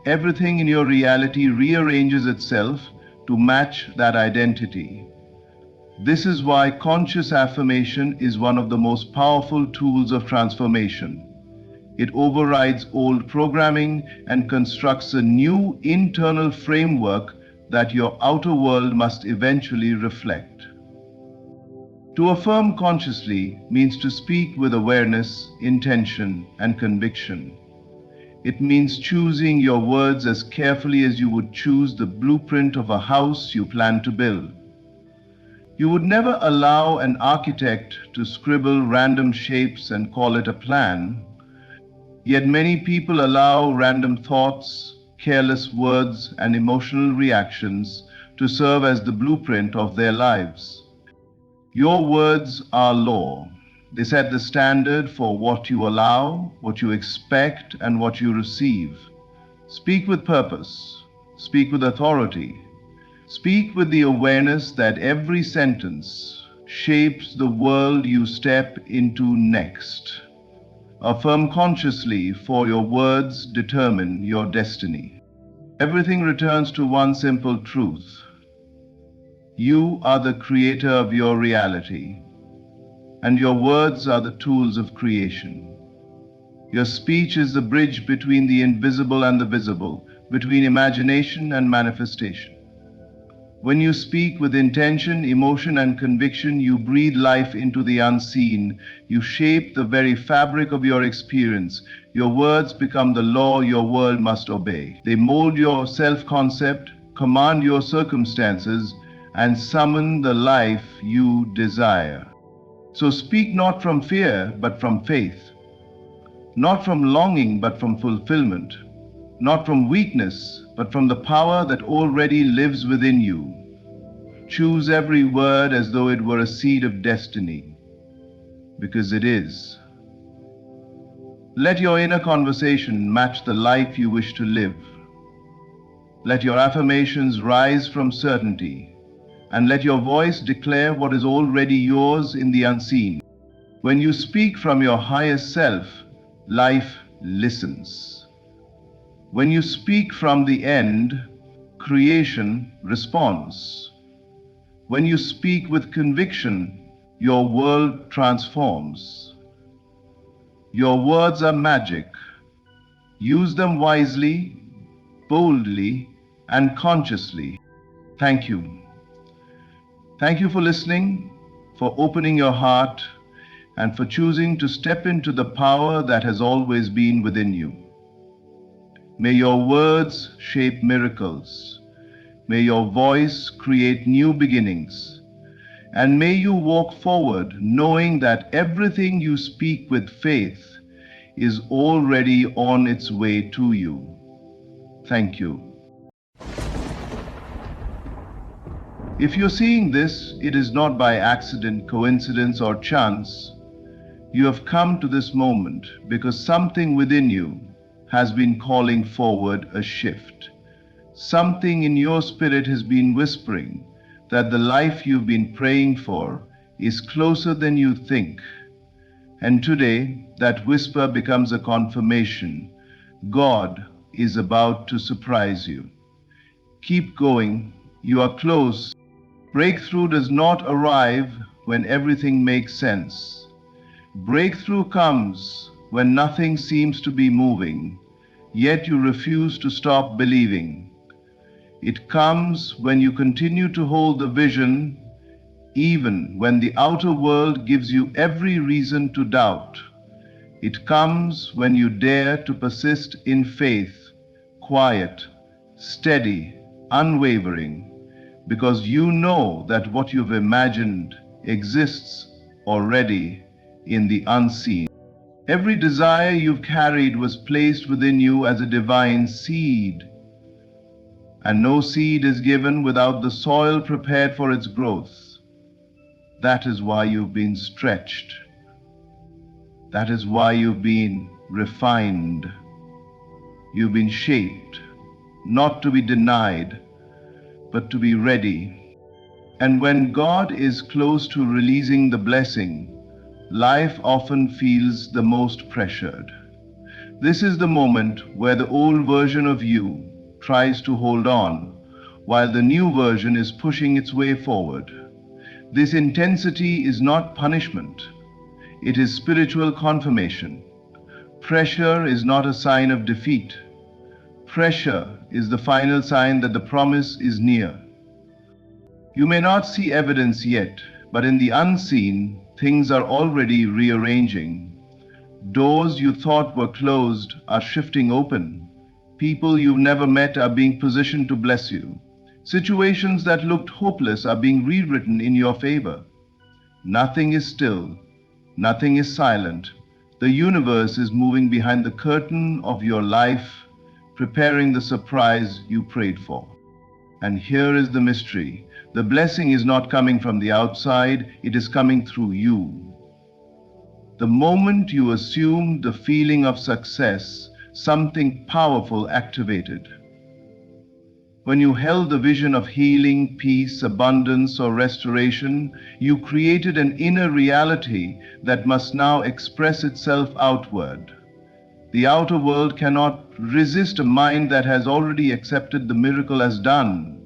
everything in your reality rearranges itself to match that identity. This is why conscious affirmation is one of the most powerful tools of transformation. It overrides old programming and constructs a new internal framework that your outer world must eventually reflect. To affirm consciously means to speak with awareness, intention, and conviction. It means choosing your words as carefully as you would choose the blueprint of a house you plan to build. You would never allow an architect to scribble random shapes and call it a plan. Yet many people allow random thoughts, careless words, and emotional reactions to serve as the blueprint of their lives. Your words are law. They set the standard for what you allow, what you expect, and what you receive. Speak with purpose. Speak with authority. Speak with the awareness that every sentence shapes the world you step into next. Affirm consciously, for your words determine your destiny. Everything returns to one simple truth. You are the creator of your reality, and your words are the tools of creation. Your speech is the bridge between the invisible and the visible, between imagination and manifestation. When you speak with intention, emotion, and conviction, you breathe life into the unseen. You shape the very fabric of your experience. Your words become the law your world must obey. They mold your self-concept, command your circumstances, and summon the life you desire. So speak not from fear, but from faith. Not from longing, but from fulfillment. Not from weakness, but from the power that already lives within you. Choose every word as though it were a seed of destiny, because it is. Let your inner conversation match the life you wish to live. Let your affirmations rise from certainty, and let your voice declare what is already yours in the unseen. When you speak from your highest self, life listens. When you speak from the end, creation responds. When you speak with conviction, your world transforms. Your words are magic. Use them wisely, boldly, and consciously. Thank you. Thank you for listening, for opening your heart, and for choosing to step into the power that has always been within you. May your words shape miracles. May your voice create new beginnings. And may you walk forward knowing that everything you speak with faith is already on its way to you. Thank you. If you're seeing this, it is not by accident, coincidence, or chance. You have come to this moment because something within you has been calling forward a shift. Something in your spirit has been whispering that the life you've been praying for is closer than you think. And today, that whisper becomes a confirmation. God is about to surprise you. Keep going. You are close. Breakthrough does not arrive when everything makes sense. Breakthrough comes when nothing seems to be moving, yet you refuse to stop believing. It comes when you continue to hold the vision, even when the outer world gives you every reason to doubt. It comes when you dare to persist in faith, quiet, steady, unwavering, because you know that what you've imagined exists already in the unseen. Every desire you've carried was placed within you as a divine seed, and no seed is given without the soil prepared for its growth. That is why you've been stretched. That is why you've been refined. You've been shaped, not to be denied, but to be ready. And when God is close to releasing the blessing, life often feels the most pressured. This is the moment where the old version of you tries to hold on, while the new version is pushing its way forward. This intensity is not punishment, it is spiritual confirmation. Pressure is not a sign of defeat. Pressure is the final sign that the promise is near. You may not see evidence yet, but in the unseen, things are already rearranging. Doors you thought were closed are shifting open. People you've never met are being positioned to bless you. Situations that looked hopeless are being rewritten in your favor. Nothing is still. Nothing is silent. The universe is moving behind the curtain of your life, preparing the surprise you prayed for. And here is the mystery. The blessing is not coming from the outside, it is coming through you. The moment you assumed the feeling of success, something powerful activated. When you held the vision of healing, peace, abundance, or restoration, you created an inner reality that must now express itself outward. The outer world cannot resist a mind that has already accepted the miracle as done.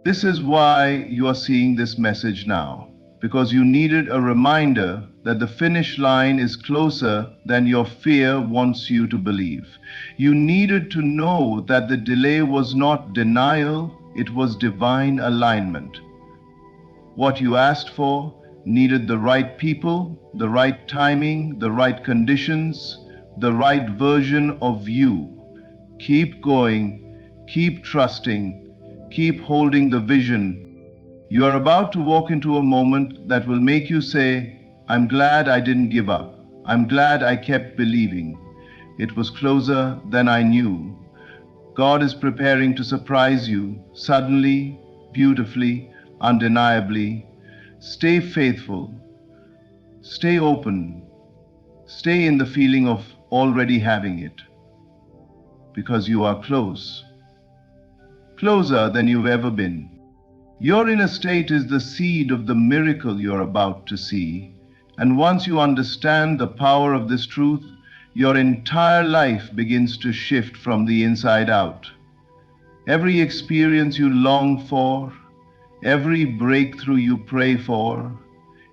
This is why you are seeing this message now, because you needed a reminder that the finish line is closer than your fear wants you to believe. You needed to know that the delay was not denial, it was divine alignment. What you asked for needed the right people, the right timing, the right conditions, the right version of you. Keep going, keep trusting, keep holding the vision. You are about to walk into a moment that will make you say, I'm glad I didn't give up. I'm glad I kept believing. It was closer than I knew. God is preparing to surprise you suddenly, beautifully, undeniably. Stay faithful. Stay open. Stay in the feeling of already having it. Because you are close. Closer than you've ever been. Your inner state is the seed of the miracle you're about to see. And once you understand the power of this truth, your entire life begins to shift from the inside out. Every experience you long for, every breakthrough you pray for,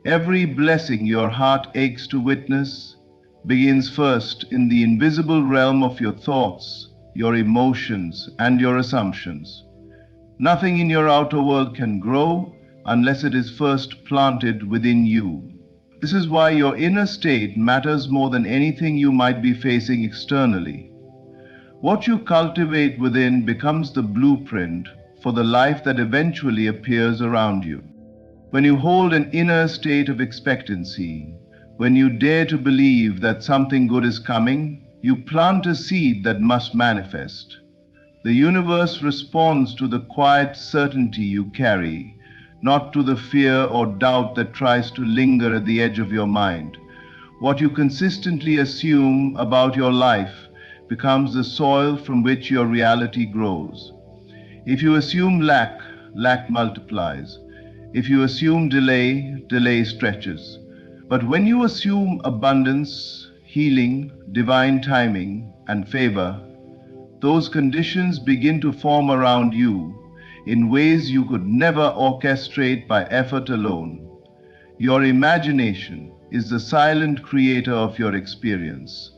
every blessing your heart aches to witness, begins first in the invisible realm of your thoughts, your emotions, and your assumptions. Nothing in your outer world can grow unless it is first planted within you. This is why your inner state matters more than anything you might be facing externally. What you cultivate within becomes the blueprint for the life that eventually appears around you. When you hold an inner state of expectancy, when you dare to believe that something good is coming, you plant a seed that must manifest. The universe responds to the quiet certainty you carry, not to the fear or doubt that tries to linger at the edge of your mind. What you consistently assume about your life becomes the soil from which your reality grows. If you assume lack, lack multiplies. If you assume delay, delay stretches. But when you assume abundance, healing, divine timing, and favor, those conditions begin to form around you in ways you could never orchestrate by effort alone. Your imagination is the silent creator of your experience.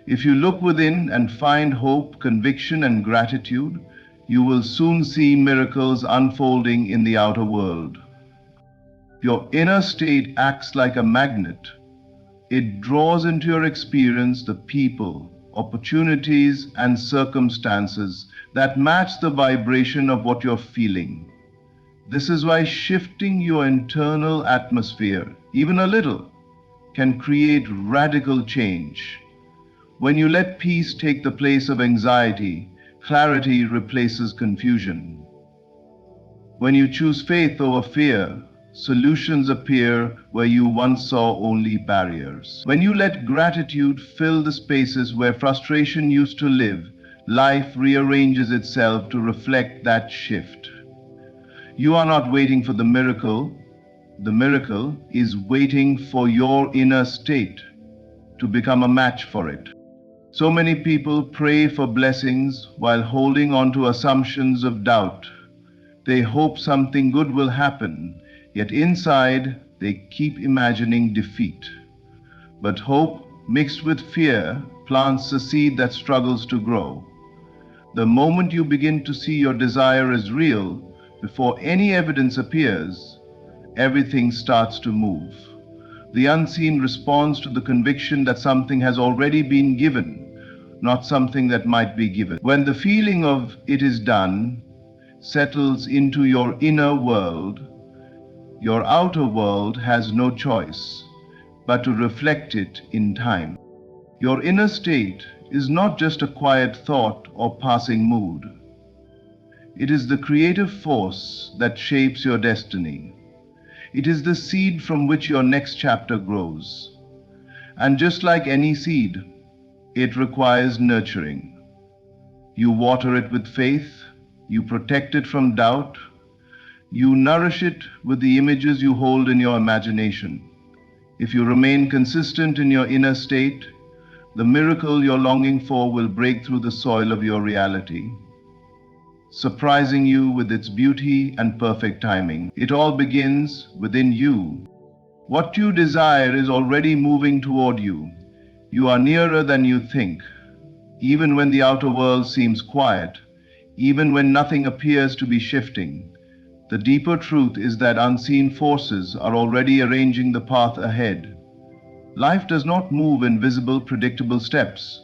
If you look within and find hope, conviction, and gratitude, you will soon see miracles unfolding in the outer world. Your inner state acts like a magnet. It draws into your experience the people, opportunities, and circumstances that match the vibration of what you're feeling. This is why shifting your internal atmosphere, even a little, can create radical change. When you let peace take the place of anxiety, clarity replaces confusion. When you choose faith over fear, solutions appear where you once saw only barriers. When you let gratitude fill the spaces where frustration used to live, life rearranges itself to reflect that shift. You are not waiting for the miracle is waiting for your inner state to become a match for it. So many people pray for blessings while holding on to assumptions of doubt. They hope something good will happen, yet inside they keep imagining defeat. But hope mixed with fear plants a seed that struggles to grow. The moment you begin to see your desire as real, before any evidence appears, everything starts to move. The unseen responds to the conviction that something has already been given, not something that might be given. When the feeling of it is done settles into your inner world, your outer world has no choice but to reflect it in time. Your inner state is not just a quiet thought or passing mood. It is the creative force that shapes your destiny. It is the seed from which your next chapter grows. And just like any seed, it requires nurturing. You water it with faith, you protect it from doubt, you nourish it with the images you hold in your imagination. If you remain consistent in your inner state, the miracle you're longing for will break through the soil of your reality, surprising you with its beauty and perfect timing. It all begins within you. What you desire is already moving toward you. You are nearer than you think. Even when the outer world seems quiet, even when nothing appears to be shifting, the deeper truth is that unseen forces are already arranging the path ahead. Life does not move in visible, predictable steps.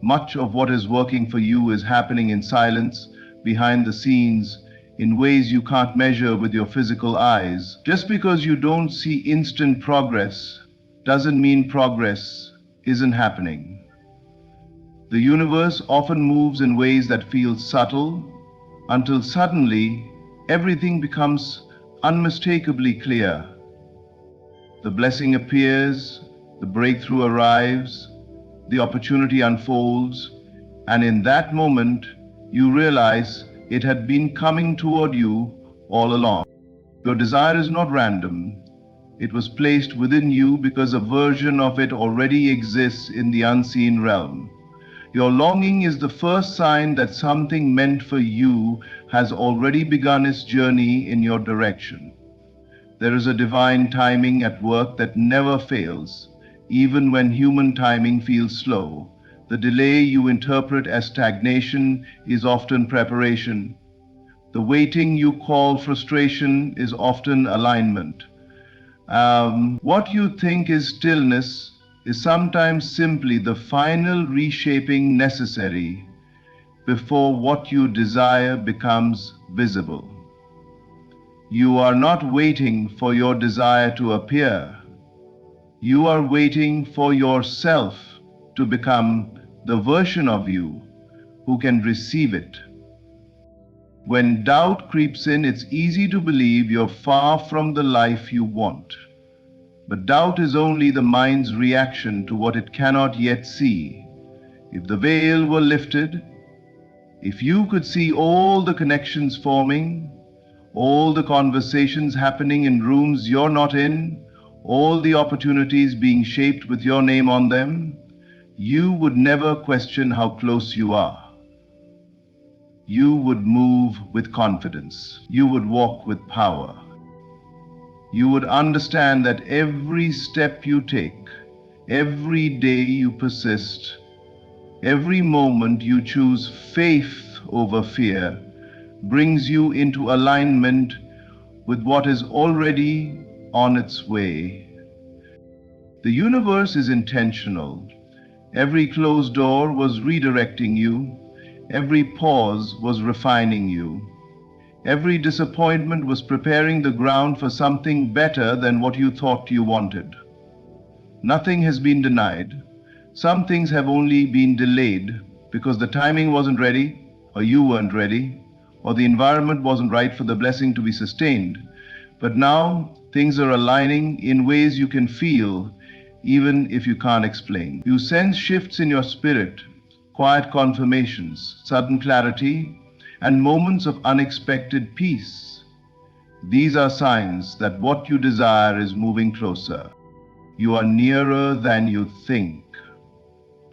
Much of what is working for you is happening in silence, behind the scenes, in ways you can't measure with your physical eyes. Just because you don't see instant progress doesn't mean progress isn't happening. The universe often moves in ways that feel subtle until suddenly everything becomes unmistakably clear. The blessing appears, the breakthrough arrives, the opportunity unfolds, and in that moment, you realize it had been coming toward you all along. Your desire is not random. It was placed within you because a version of it already exists in the unseen realm. Your longing is the first sign that something meant for you has already begun its journey in your direction. There is a divine timing at work that never fails, even when human timing feels slow. The delay you interpret as stagnation is often preparation. The waiting you call frustration is often alignment. What you think is stillness is sometimes simply the final reshaping necessary before what you desire becomes visible. You are not waiting for your desire to appear. You are waiting for yourself to become the version of you who can receive it. When doubt creeps in, it's easy to believe you're far from the life you want. But doubt is only the mind's reaction to what it cannot yet see. If the veil were lifted, if you could see all the connections forming, all the conversations happening in rooms you're not in, all the opportunities being shaped with your name on them, you would never question how close you are. You would move with confidence. You would walk with power. You would understand that every step you take, every day you persist, every moment you choose faith over fear, brings you into alignment with what is already on its way. The universe is intentional. Every closed door was redirecting you. Every pause was refining you. Every disappointment was preparing the ground for something better than what you thought you wanted. Nothing has been denied. Some things have only been delayed because the timing wasn't ready, or you weren't ready, or the environment wasn't right for the blessing to be sustained. But now things are aligning in ways you can feel, even if you can't explain. You sense shifts in your spirit, quiet confirmations, sudden clarity, and moments of unexpected peace. These are signs that what you desire is moving closer. You are nearer than you think,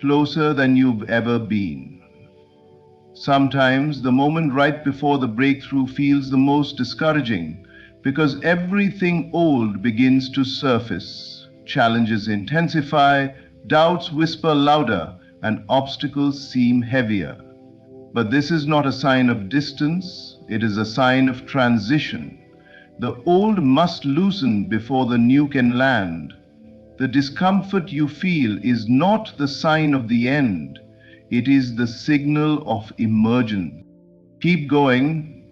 closer than you've ever been. Sometimes the moment right before the breakthrough feels the most discouraging because everything old begins to surface. Challenges intensify, doubts whisper louder, and obstacles seem heavier. But this is not a sign of distance, it is a sign of transition. The old must loosen before the new can land. The discomfort you feel is not the sign of the end, it is the signal of emergence. Keep going,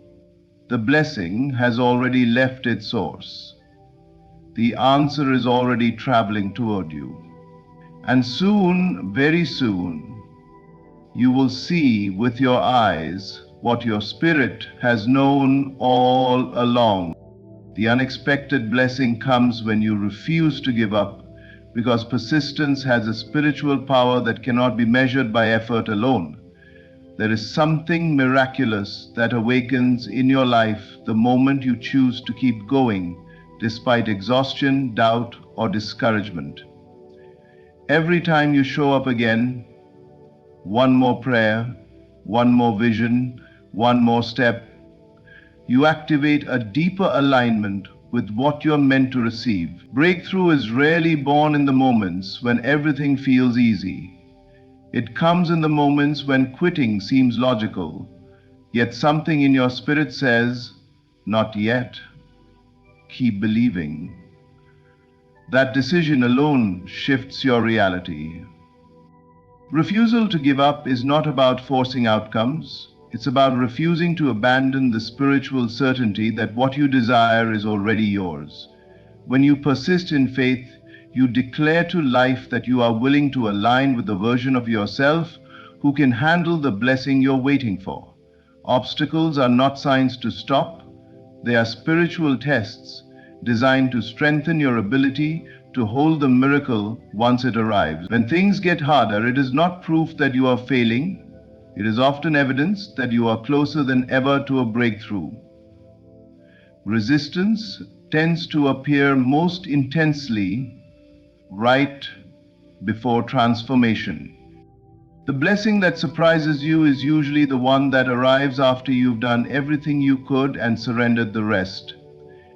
the blessing has already left its source. The answer is already traveling toward you. And soon, very soon, you will see with your eyes what your spirit has known all along. The unexpected blessing comes when you refuse to give up, because persistence has a spiritual power that cannot be measured by effort alone. There is something miraculous that awakens in your life the moment you choose to keep going, despite exhaustion, doubt, or discouragement. Every time you show up again, one more prayer, one more vision, one more step, you activate a deeper alignment with what you're meant to receive. Breakthrough is rarely born in the moments when everything feels easy. It comes in the moments when quitting seems logical, yet something in your spirit says, "Not yet." Keep believing. That decision alone shifts your reality. Refusal to give up is not about forcing outcomes. It's about refusing to abandon the spiritual certainty that what you desire is already yours. When you persist in faith, you declare to life that you are willing to align with the version of yourself who can handle the blessing you're waiting for. Obstacles are not signs to stop, they are spiritual tests designed to strengthen your ability to hold the miracle once it arrives. When things get harder, it is not proof that you are failing. It is often evidence that you are closer than ever to a breakthrough. Resistance tends to appear most intensely right before transformation. The blessing that surprises you is usually the one that arrives after you've done everything you could and surrendered the rest.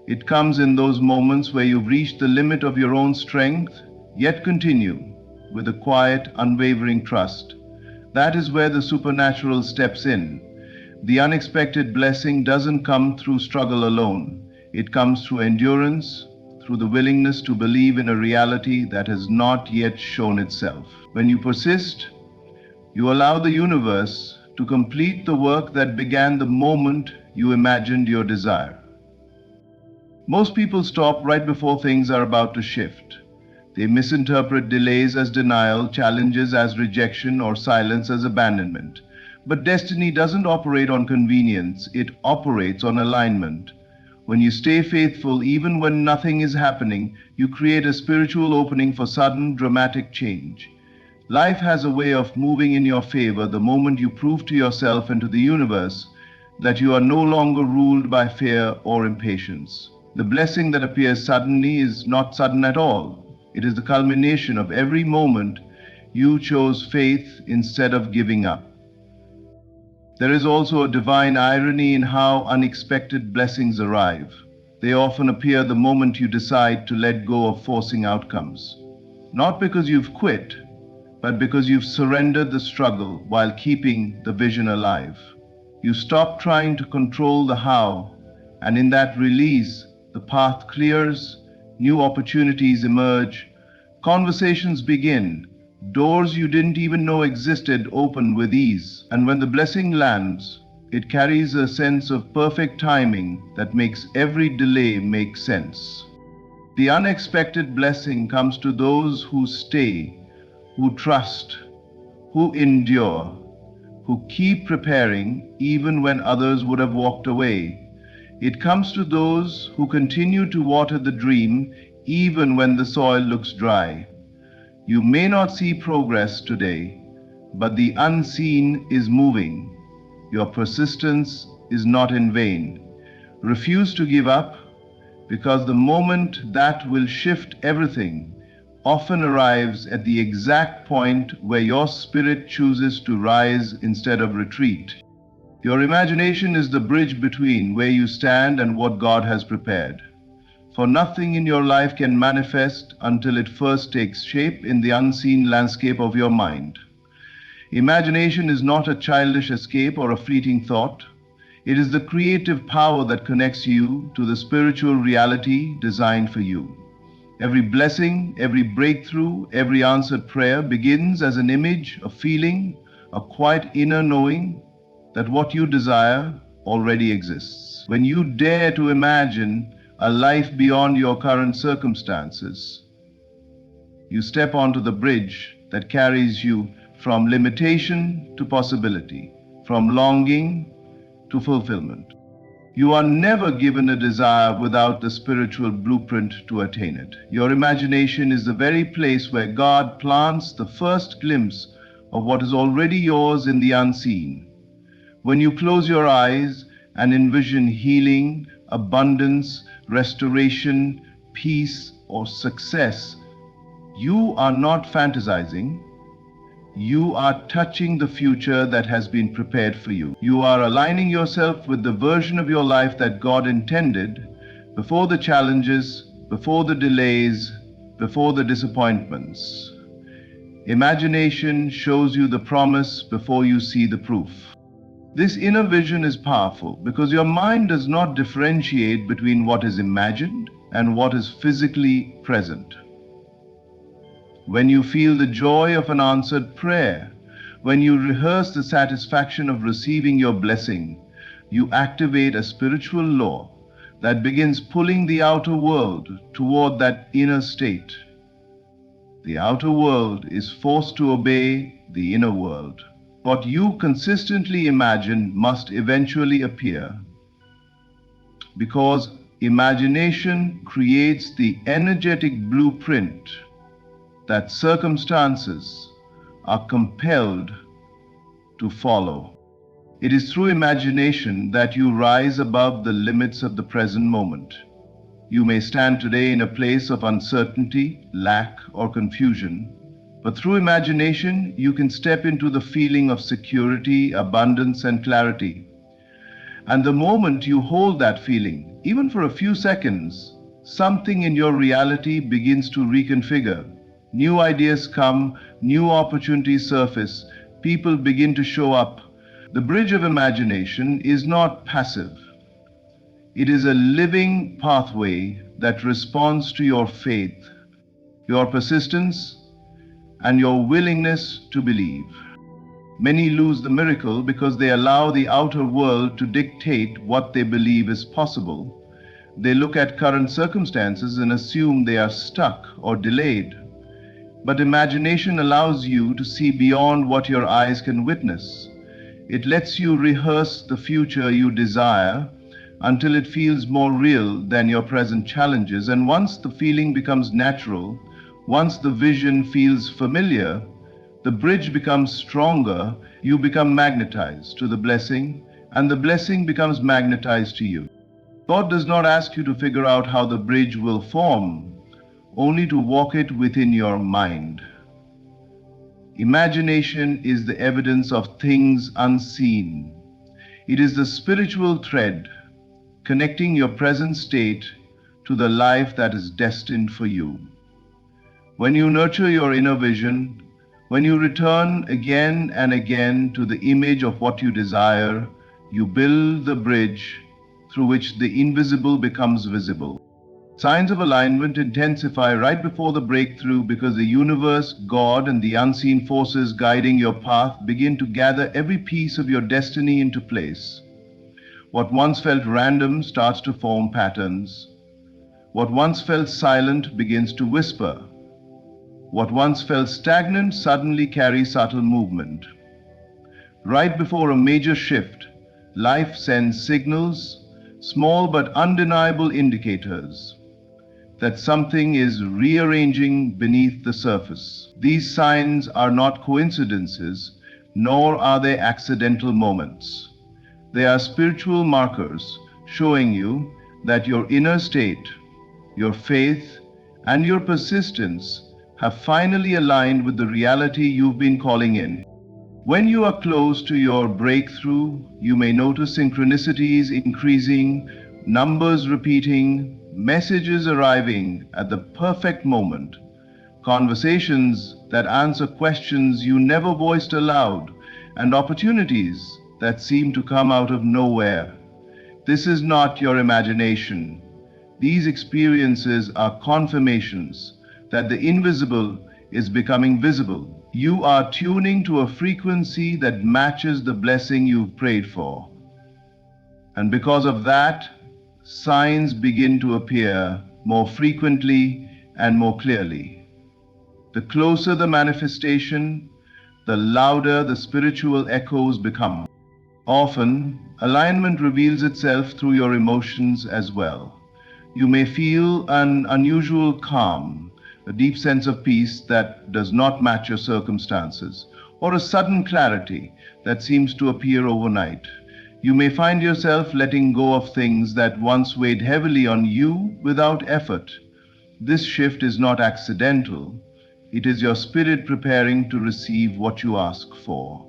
It comes in those moments where you've reached the limit of your own strength, yet continue with a quiet, unwavering trust. That is where the supernatural steps in. The unexpected blessing doesn't come through struggle alone. It comes through endurance, through the willingness to believe in a reality that has not yet shown itself. When you persist, you allow the universe to complete the work that began the moment you imagined your desire. Most people stop right before things are about to shift. They misinterpret delays as denial, challenges as rejection, or silence as abandonment. But destiny doesn't operate on convenience, it operates on alignment. When you stay faithful, even when nothing is happening, you create a spiritual opening for sudden, dramatic change. Life has a way of moving in your favor the moment you prove to yourself and to the universe that you are no longer ruled by fear or impatience. The blessing that appears suddenly is not sudden at all. It is the culmination of every moment you chose faith instead of giving up. There is also a divine irony in how unexpected blessings arrive. They often appear the moment you decide to let go of forcing outcomes. Not because you've quit, but because you've surrendered the struggle while keeping the vision alive. You stop trying to control the how, and in that release, the path clears, new opportunities emerge, Conversations begin. Doors you didn't even know existed open with ease. And when the blessing lands, it carries a sense of perfect timing that makes every delay make sense. The unexpected blessing comes to those who stay, who trust, who endure, who keep preparing even when others would have walked away. It comes to those who continue to water the dream even when the soil looks dry. You may not see progress today, but the unseen is moving. Your persistence is not in vain. Refuse to give up, because the moment that will shift everything often arrives at the exact point where your spirit chooses to rise instead of retreat. Your imagination is the bridge between where you stand and what God has prepared. For nothing in your life can manifest until it first takes shape in the unseen landscape of your mind. Imagination is not a childish escape or a fleeting thought. It is the creative power that connects you to the spiritual reality designed for you. Every blessing, every breakthrough, every answered prayer begins as an image, a feeling, a quiet inner knowing that what you desire already exists. When you dare to imagine a life beyond your current circumstances, you step onto the bridge that carries you from limitation to possibility, from longing to fulfillment. You are never given a desire without the spiritual blueprint to attain it. Your imagination is the very place where God plants the first glimpse of what is already yours in the unseen. When you close your eyes and envision healing, abundance, restoration, peace, or success, you are not fantasizing. You are touching the future that has been prepared for you. You are aligning yourself with the version of your life that God intended before the challenges, before the delays, before the disappointments. Imagination shows you the promise before you see the proof. This inner vision is powerful because your mind does not differentiate between what is imagined and what is physically present. When you feel the joy of an answered prayer, when you rehearse the satisfaction of receiving your blessing, you activate a spiritual law that begins pulling the outer world toward that inner state. The outer world is forced to obey the inner world. What you consistently imagine must eventually appear, because imagination creates the energetic blueprint that circumstances are compelled to follow. It is through imagination that you rise above the limits of the present moment. You may stand today in a place of uncertainty, lack, or confusion, but through imagination you can step into the feeling of security, abundance, and clarity. And the moment you hold that feeling, even for a few seconds, something in your reality begins to reconfigure. New ideas come, new opportunities surface, people begin to show up. The bridge of imagination is not passive. It is a living pathway that responds to your faith, your persistence, and your willingness to believe. Many lose the miracle because they allow the outer world to dictate what they believe is possible. They look at current circumstances and assume they are stuck or delayed. But imagination allows you to see beyond what your eyes can witness. It lets you rehearse the future you desire until it feels more real than your present challenges. And once the feeling becomes natural, once the vision feels familiar, the bridge becomes stronger, you become magnetized to the blessing, and the blessing becomes magnetized to you. God does not ask you to figure out how the bridge will form, only to walk it within your mind. Imagination is the evidence of things unseen. It is the spiritual thread connecting your present state to the life that is destined for you. When you nurture your inner vision, when you return again and again to the image of what you desire, you build the bridge through which the invisible becomes visible. Signs of alignment intensify right before the breakthrough because the universe, God, and the unseen forces guiding your path begin to gather every piece of your destiny into place. What once felt random starts to form patterns. What once felt silent begins to whisper. What once felt stagnant suddenly carries subtle movement. Right before a major shift, life sends signals, small but undeniable indicators, that something is rearranging beneath the surface. These signs are not coincidences, nor are they accidental moments. They are spiritual markers showing you that your inner state, your faith, and your persistence have finally aligned with the reality you've been calling in. When you are close to your breakthrough, you may notice synchronicities increasing, numbers repeating, messages arriving at the perfect moment, conversations that answer questions you never voiced aloud, and opportunities that seem to come out of nowhere. This is not your imagination. These experiences are confirmations that the invisible is becoming visible. You are tuning to a frequency that matches the blessing you've prayed for. And because of that, signs begin to appear more frequently and more clearly. The closer the manifestation, the louder the spiritual echoes become. Often, alignment reveals itself through your emotions as well. You may feel an unusual calm, a deep sense of peace that does not match your circumstances, or a sudden clarity that seems to appear overnight. You may find yourself letting go of things that once weighed heavily on you without effort. This shift is not accidental. It is your spirit preparing to receive what you ask for.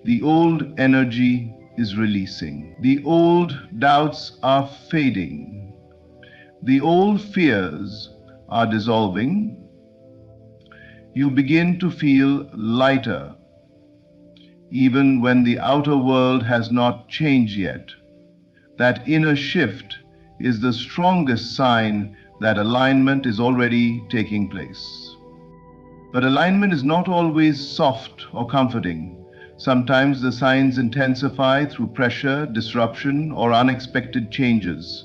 The old energy is releasing. The old doubts are fading. The old fears are dissolving. You begin to feel lighter, even when the outer world has not changed yet. That inner shift is the strongest sign that alignment is already taking place. But alignment is not always soft or comforting. Sometimes the signs intensify through pressure, disruption, or unexpected changes.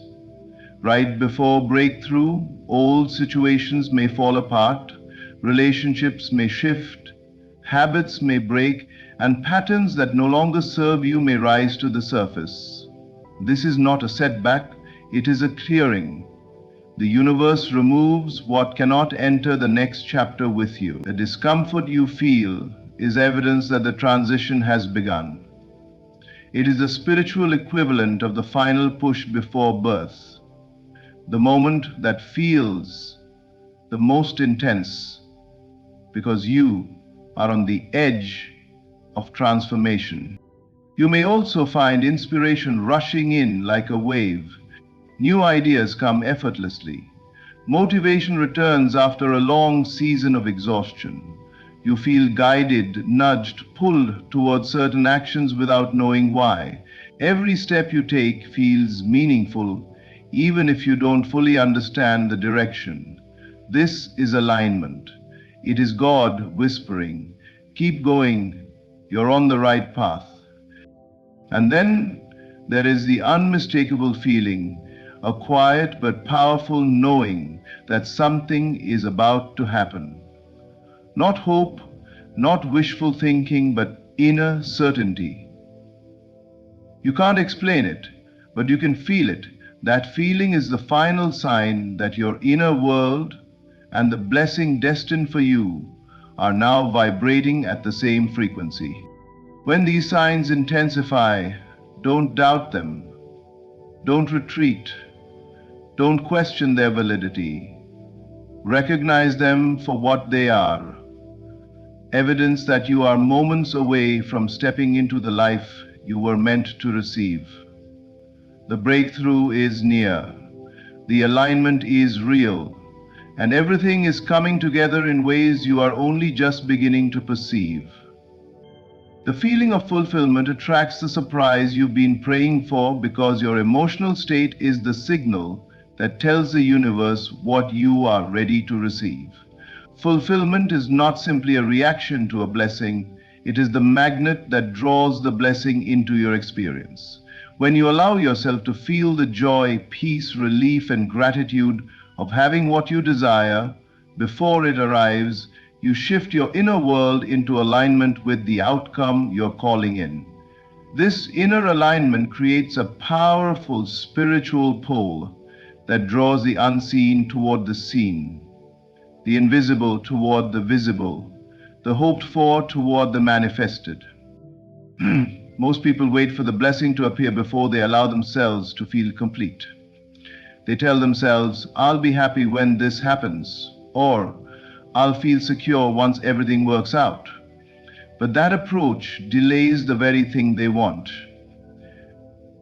Right before breakthrough, old situations may fall apart, relationships may shift, habits may break, and patterns that no longer serve you may rise to the surface. This is not a setback, it is a clearing. The universe removes what cannot enter the next chapter with you. The discomfort you feel is evidence that the transition has begun. It is the spiritual equivalent of the final push before birth, the moment that feels the most intense because you are on the edge of transformation. You may also find inspiration rushing in like a wave. New ideas come effortlessly. Motivation returns after a long season of exhaustion. You feel guided, nudged, pulled towards certain actions without knowing why. Every step you take feels meaningful, even if you don't fully understand the direction. This is alignment. It is God whispering, "Keep going, you're on the right path." And then there is the unmistakable feeling, a quiet but powerful knowing that something is about to happen. Not hope, not wishful thinking, but inner certainty. You can't explain it, but you can feel it. That feeling is the final sign that your inner world and the blessing destined for you are now vibrating at the same frequency. When these signs intensify, don't doubt them. Don't retreat. Don't question their validity. Recognize them for what they are. Evidence that you are moments away from stepping into the life you were meant to receive. The breakthrough is near. The alignment is real. And everything is coming together in ways you are only just beginning to perceive. The feeling of fulfillment attracts the surprise you've been praying for because your emotional state is the signal that tells the universe what you are ready to receive. Fulfillment is not simply a reaction to a blessing, it is the magnet that draws the blessing into your experience. When you allow yourself to feel the joy, peace, relief, and gratitude of having what you desire before it arrives, you shift your inner world into alignment with the outcome you're calling in. This inner alignment creates a powerful spiritual pull that draws the unseen toward the seen, the invisible toward the visible, the hoped for toward the manifested. Most people wait for the blessing to appear before they allow themselves to feel complete. They tell themselves, I'll be happy when this happens, or I'll feel secure once everything works out. But that approach delays the very thing they want.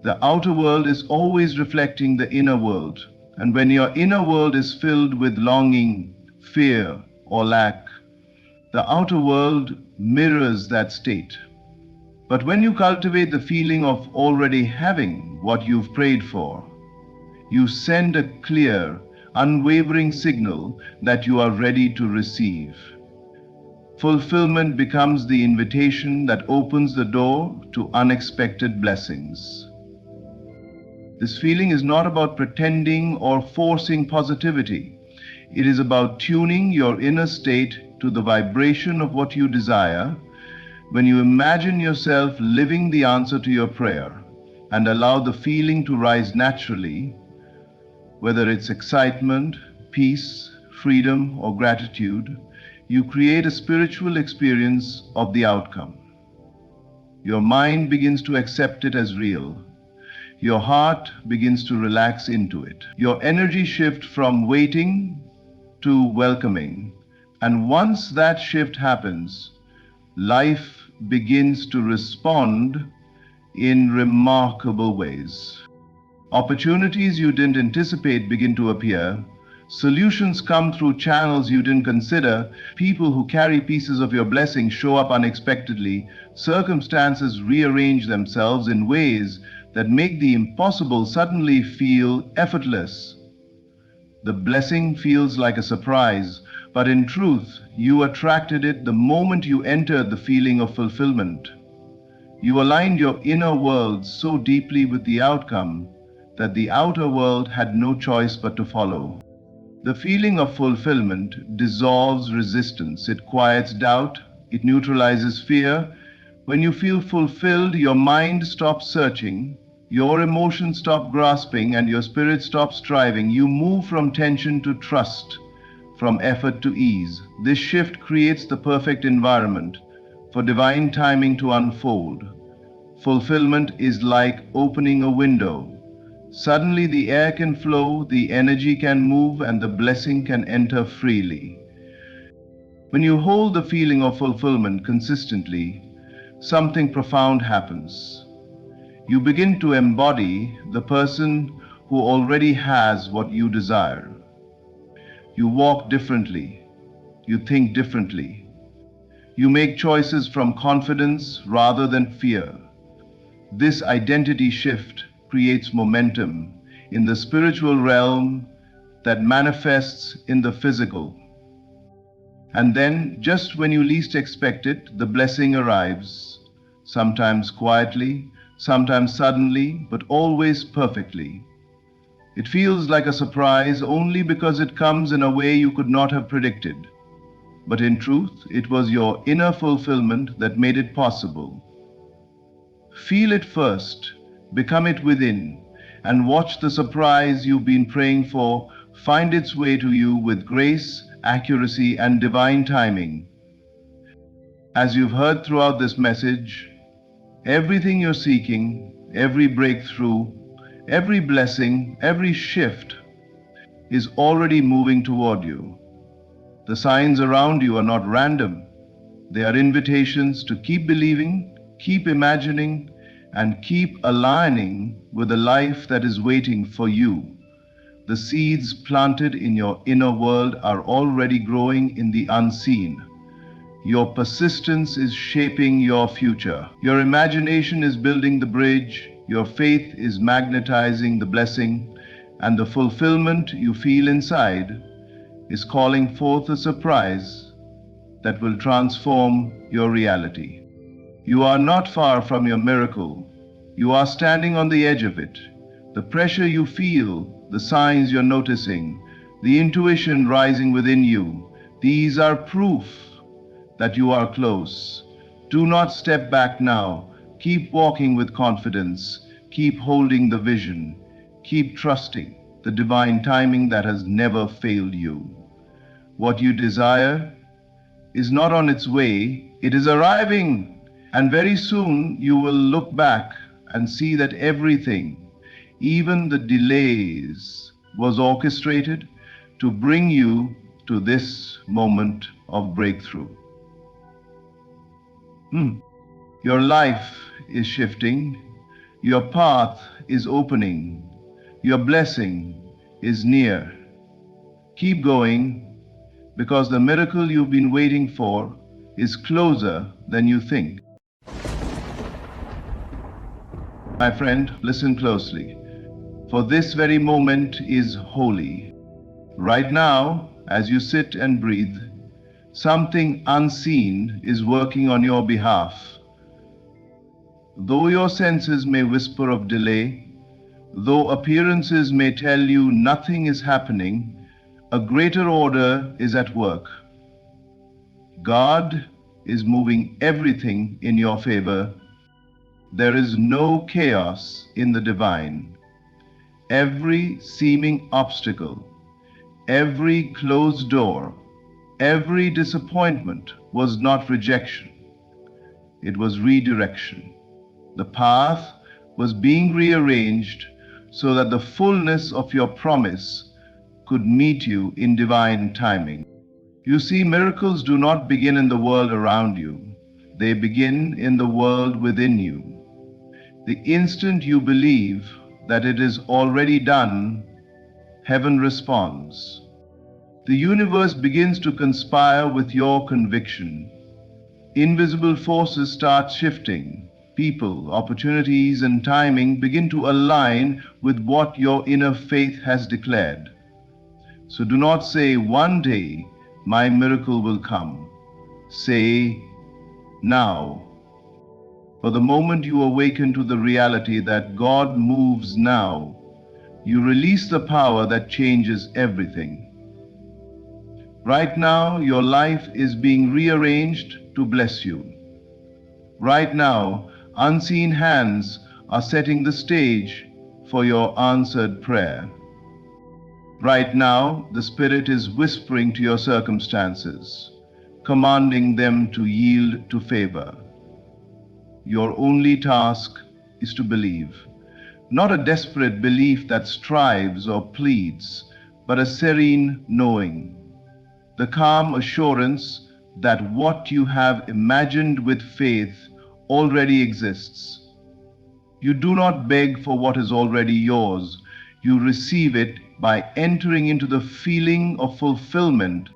The outer world is always reflecting the inner world, and when your inner world is filled with longing, fear, or lack, the outer world mirrors that state. But when you cultivate the feeling of already having what you've prayed for, you send a clear, unwavering signal that you are ready to receive. Fulfillment becomes the invitation that opens the door to unexpected blessings. This feeling is not about pretending or forcing positivity. It is about tuning your inner state to the vibration of what you desire. When you imagine yourself living the answer to your prayer and allow the feeling to rise naturally, whether it's excitement, peace, freedom, or gratitude, you create a spiritual experience of the outcome. Your mind begins to accept it as real. Your heart begins to relax into it. Your energy shifts from waiting to welcoming. And once that shift happens, life begins to respond in remarkable ways. Opportunities you didn't anticipate begin to appear. Solutions come through channels you didn't consider. People who carry pieces of your blessing show up unexpectedly. Circumstances rearrange themselves in ways that make the impossible suddenly feel effortless. The blessing feels like a surprise, but in truth, you attracted it the moment you entered the feeling of fulfillment. You aligned your inner world so deeply with the outcome that the outer world had no choice but to follow. The feeling of fulfillment dissolves resistance, it quiets doubt, it neutralizes fear. When you feel fulfilled, your mind stops searching, your emotions stop grasping, and your spirit stops striving. You move from tension to trust, from effort to ease. This shift creates the perfect environment for divine timing to unfold. Fulfillment is like opening a window. Suddenly the air can flow, the energy can move, and the blessing can enter freely. When you hold the feeling of fulfillment consistently, something profound happens. You begin to embody the person who already has what you desire. You walk differently. You think differently. You make choices from confidence rather than fear. This identity shift creates momentum in the spiritual realm that manifests in the physical. And then, just when you least expect it, the blessing arrives, sometimes quietly, sometimes suddenly, but always perfectly. It feels like a surprise only because it comes in a way you could not have predicted. But in truth, it was your inner fulfillment that made it possible. Feel it first, become it within, and watch the surprise you've been praying for find its way to you with grace, accuracy, and divine timing. As you've heard throughout this message, everything you're seeking, every breakthrough, every blessing, every shift is already moving toward you. The signs around you are not random. They are invitations to keep believing, keep imagining, and keep aligning with the life that is waiting for you. The seeds planted in your inner world are already growing in the unseen. Your persistence is shaping your future. Your imagination is building the bridge. Your faith is magnetizing the blessing. and the fulfillment you feel inside is calling forth a surprise that will transform your reality. You are not far from your miracle. You are standing on the edge of it. The pressure you feel, the signs you're noticing, the intuition rising within you, these are proof that you are close. Do not step back now. Keep walking with confidence. Keep holding the vision. Keep trusting the divine timing that has never failed you. What you desire is not on its way, it is arriving. And very soon you will look back and see that everything, even the delays, was orchestrated to bring you to this moment of breakthrough. Your life is shifting, your path is opening, your blessing is near. Keep going, because the miracle you've been waiting for is closer than you think. My friend, listen closely, for this very moment is holy. Right now, as you sit and breathe, something unseen is working on your behalf. Though your senses may whisper of delay, though appearances may tell you nothing is happening, a greater order is at work. God is moving everything in your favor. There is no chaos in the divine. Every seeming obstacle, every closed door, every disappointment was not rejection. It was redirection. The path was being rearranged so that the fullness of your promise could meet you in divine timing. You see, miracles do not begin in the world around you. They begin in the world within you. The instant you believe that it is already done, heaven responds. The universe begins to conspire with your conviction. Invisible forces start shifting. People, opportunities, and timing begin to align with what your inner faith has declared. So do not say, "One day my miracle will come." Say, "Now." For the moment you awaken to the reality that God moves now, you release the power that changes everything. Right now, your life is being rearranged to bless you. Right now, unseen hands are setting the stage for your answered prayer. Right now, the Spirit is whispering to your circumstances, commanding them to yield to favor. Your only task is to believe. Not a desperate belief that strives or pleads, but a serene knowing. The calm assurance that what you have imagined with faith already exists. You do not beg for what is already yours. You receive it by entering into the feeling of fulfillment.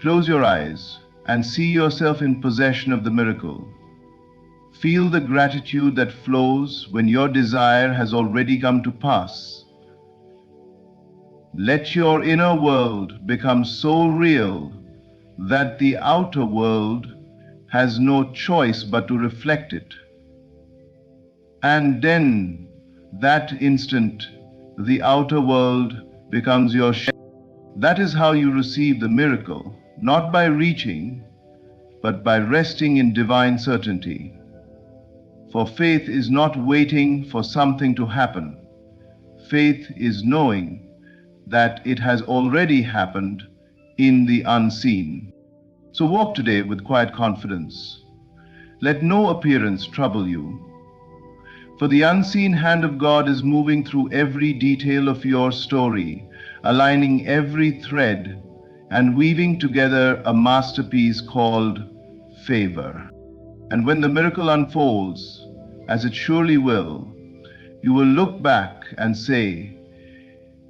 Close your eyes and see yourself in possession of the miracle. Feel the gratitude that flows when your desire has already come to pass. Let your inner world become so real that the outer world has no choice but to reflect it. And then, that instant, the outer world becomes your share. That is how you receive the miracle, not by reaching, but by resting in divine certainty. For faith is not waiting for something to happen. Faith is knowing that it has already happened in the unseen. So walk today with quiet confidence. Let no appearance trouble you. For the unseen hand of God is moving through every detail of your story, aligning every thread and weaving together a masterpiece called favor. And when the miracle unfolds, as it surely will, you will look back and say,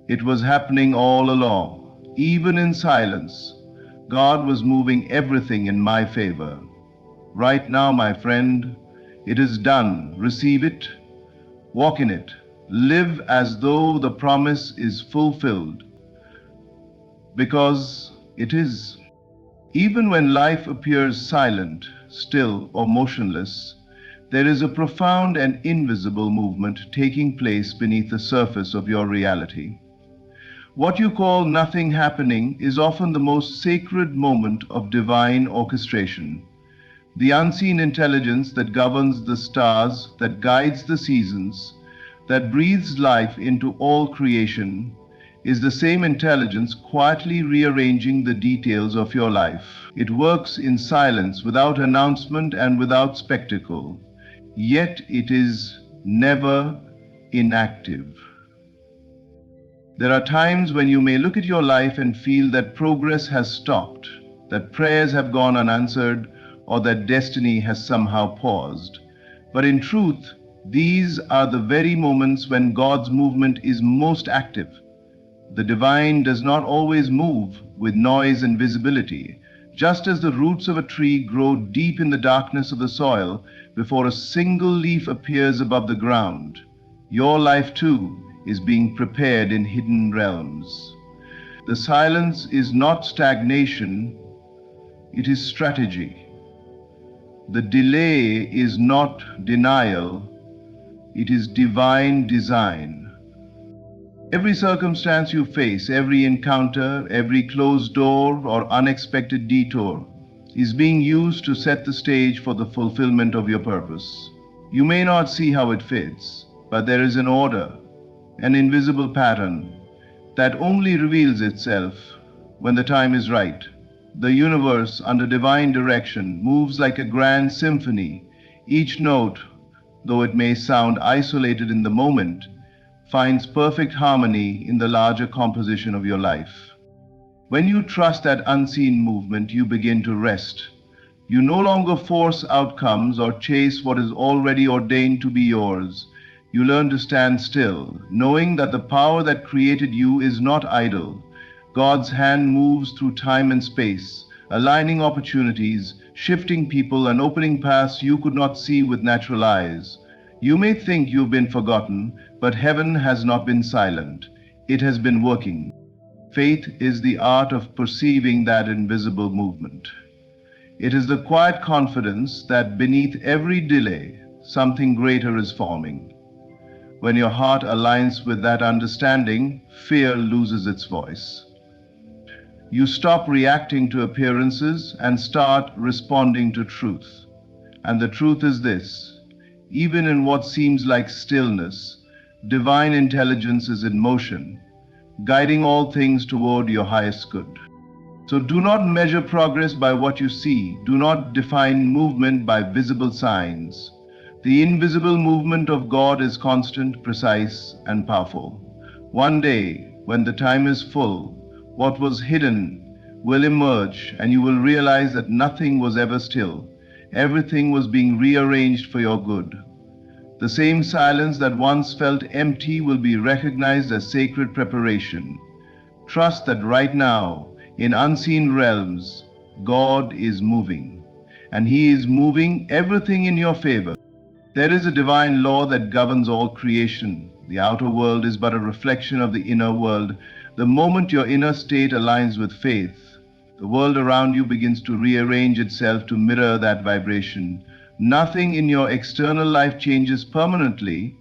"It was happening all along. Even in silence, God was moving everything in my favor." Right now, my friend, it is done. Receive it, walk in it, Live as though the promise is fulfilled, because it is. Even when life appears silent, still, or motionless, there is a profound and invisible movement taking place beneath the surface of your reality. What you call nothing happening is often the most sacred moment of divine orchestration. The unseen intelligence that governs the stars, that guides the seasons, that breathes life into all creation, is the same intelligence quietly rearranging the details of your life. It works in silence, without announcement and without spectacle, yet it is never inactive. There are times when you may look at your life and feel that progress has stopped, that prayers have gone unanswered, or that destiny has somehow paused. But in truth, these are the very moments when God's movement is most active. The divine does not always move with noise and visibility. Just as the roots of a tree grow deep in the darkness of the soil before a single leaf appears above the ground, your life too is being prepared in hidden realms. The silence is not stagnation, it is strategy. The delay is not denial, it is divine design. Every circumstance you face, every encounter, every closed door or unexpected detour is being used to set the stage for the fulfillment of your purpose. You may not see how it fits, but there is an order, an invisible pattern that only reveals itself when the time is right. The universe, under divine direction, moves like a grand symphony. Each note, though it may sound isolated in the moment, finds perfect harmony in the larger composition of your life. When you trust that unseen movement, you begin to rest. You no longer force outcomes or chase what is already ordained to be yours. You learn to stand still, knowing that the power that created you is not idle. God's hand moves through time and space, aligning opportunities, shifting people, and opening paths you could not see with natural eyes. You may think you've been forgotten, but heaven has not been silent. It has been working. Faith is the art of perceiving that invisible movement. It is the quiet confidence that beneath every delay, something greater is forming. When your heart aligns with that understanding, fear loses its voice. You stop reacting to appearances and start responding to truth. And the truth is this: even in what seems like stillness, divine intelligence is in motion, guiding all things toward your highest good. So do not measure progress by what you see. Do not define movement by visible signs. The invisible movement of God is constant, precise, and powerful. One day, when the time is full, what was hidden will emerge, and you will realize that nothing was ever still. Everything was being rearranged for your good. The same silence that once felt empty will be recognized as sacred preparation. Trust that right now, in unseen realms, God is moving, and He is moving everything in your favor. There is a divine law that governs all creation. The outer world is but a reflection of the inner world. The moment your inner state aligns with faith, the world around you begins to rearrange itself to mirror that vibration. Nothing in your external life changes permanently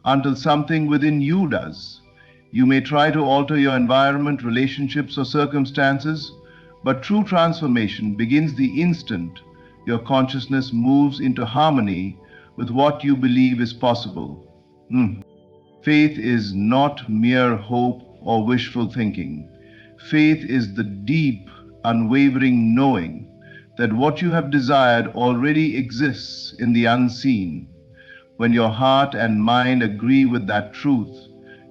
until something within you does. You may try to alter your environment, relationships, or circumstances, but true transformation begins the instant your consciousness moves into harmony with what you believe is possible. Faith is not mere hope or wishful thinking. Faith is the deep, unwavering knowing that what you have desired already exists in the unseen. When your heart and mind agree with that truth,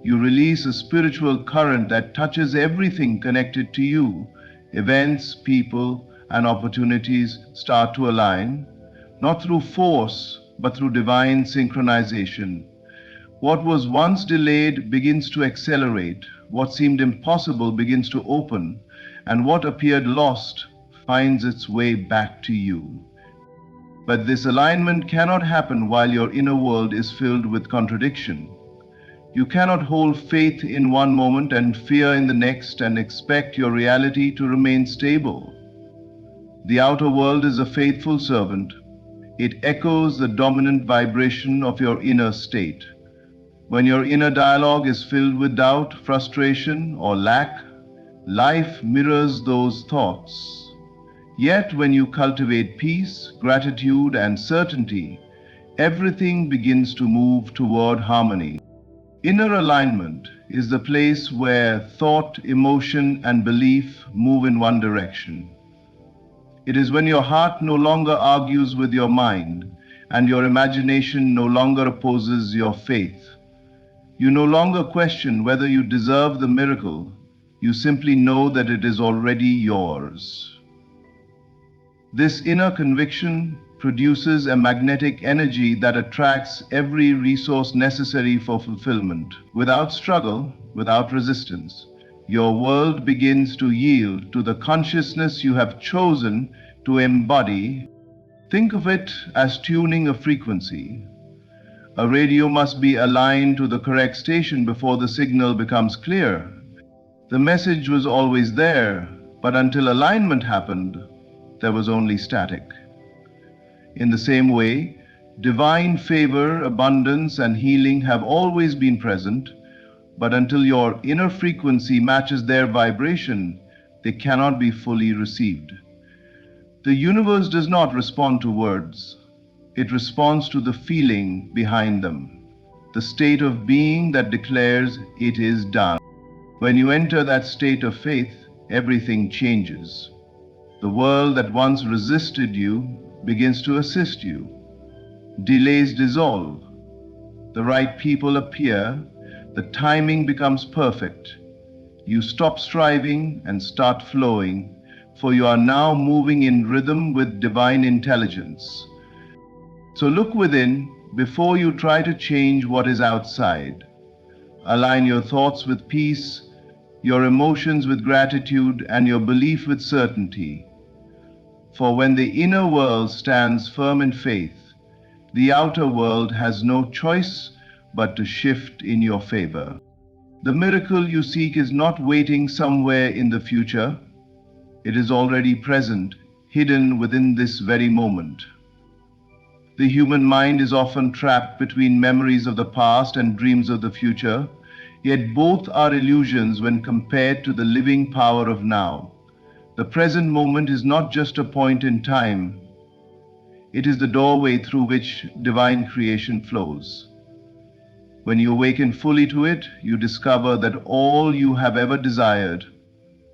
you release a spiritual current that touches everything connected to you. Events, people, and opportunities start to align, not through force, but through divine synchronization. What was once delayed begins to accelerate, what seemed impossible begins to open, and what appeared lost finds its way back to you. But this alignment cannot happen while your inner world is filled with contradiction. You cannot hold faith in one moment and fear in the next and expect your reality to remain stable. The outer world is a faithful servant. It echoes the dominant vibration of your inner state. When your inner dialogue is filled with doubt, frustration, or lack, life mirrors those thoughts. Yet when you cultivate peace, gratitude, and certainty, everything begins to move toward harmony. Inner alignment is the place where thought, emotion, and belief move in one direction. It is when your heart no longer argues with your mind and your imagination no longer opposes your faith. You no longer question whether you deserve the miracle. You simply know that it is already yours. This inner conviction produces a magnetic energy that attracts every resource necessary for fulfillment. Without struggle, without resistance, your world begins to yield to the consciousness you have chosen to embody. Think of it as tuning a frequency. A radio must be aligned to the correct station before the signal becomes clear. The message was always there, but until alignment happened, there was only static. In the same way, divine favor, abundance, and healing have always been present, but until your inner frequency matches their vibration, they cannot be fully received. The universe does not respond to words. It responds to the feeling behind them, the state of being that declares it is done. When you enter that state of faith, everything changes. The world that once resisted you begins to assist you. Delays dissolve. The right people appear. The timing becomes perfect. You stop striving and start flowing, for you are now moving in rhythm with divine intelligence. So look within before you try to change what is outside. Align your thoughts with peace, your emotions with gratitude, and your belief with certainty. For when the inner world stands firm in faith, the outer world has no choice but to shift in your favor. The miracle you seek is not waiting somewhere in the future. It is already present, hidden within this very moment. The human mind is often trapped between memories of the past and dreams of the future, yet both are illusions when compared to the living power of now. The present moment is not just a point in time. It is the doorway through which divine creation flows. When you awaken fully to it, you discover that all you have ever desired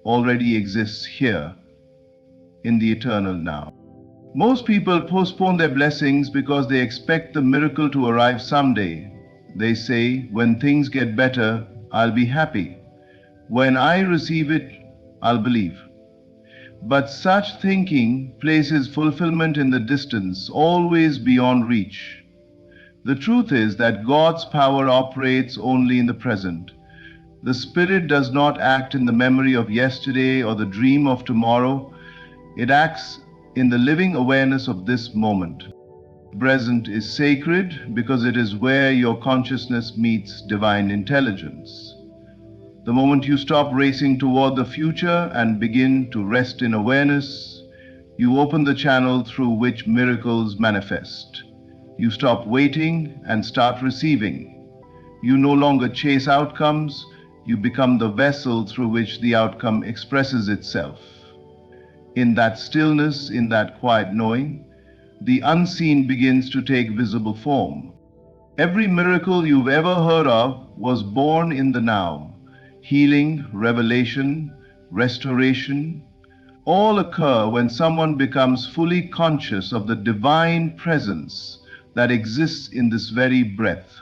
already exists here, in the eternal now. Most people postpone their blessings because they expect the miracle to arrive someday. They say, when things get better, I'll be happy. When I receive it, I'll believe. But such thinking places fulfillment in the distance, always beyond reach. The truth is that God's power operates only in the present. The Spirit does not act in the memory of yesterday or the dream of tomorrow. It acts in the living awareness of this moment. Present is sacred because it is where your consciousness meets divine intelligence. The moment you stop racing toward the future and begin to rest in awareness, you open the channel through which miracles manifest. You stop waiting and start receiving. You no longer chase outcomes, you become the vessel through which the outcome expresses itself. In that stillness, in that quiet knowing, the unseen begins to take visible form. Every miracle you've ever heard of was born in the now. Healing, revelation, restoration, all occur when someone becomes fully conscious of the divine presence that exists in this very breath.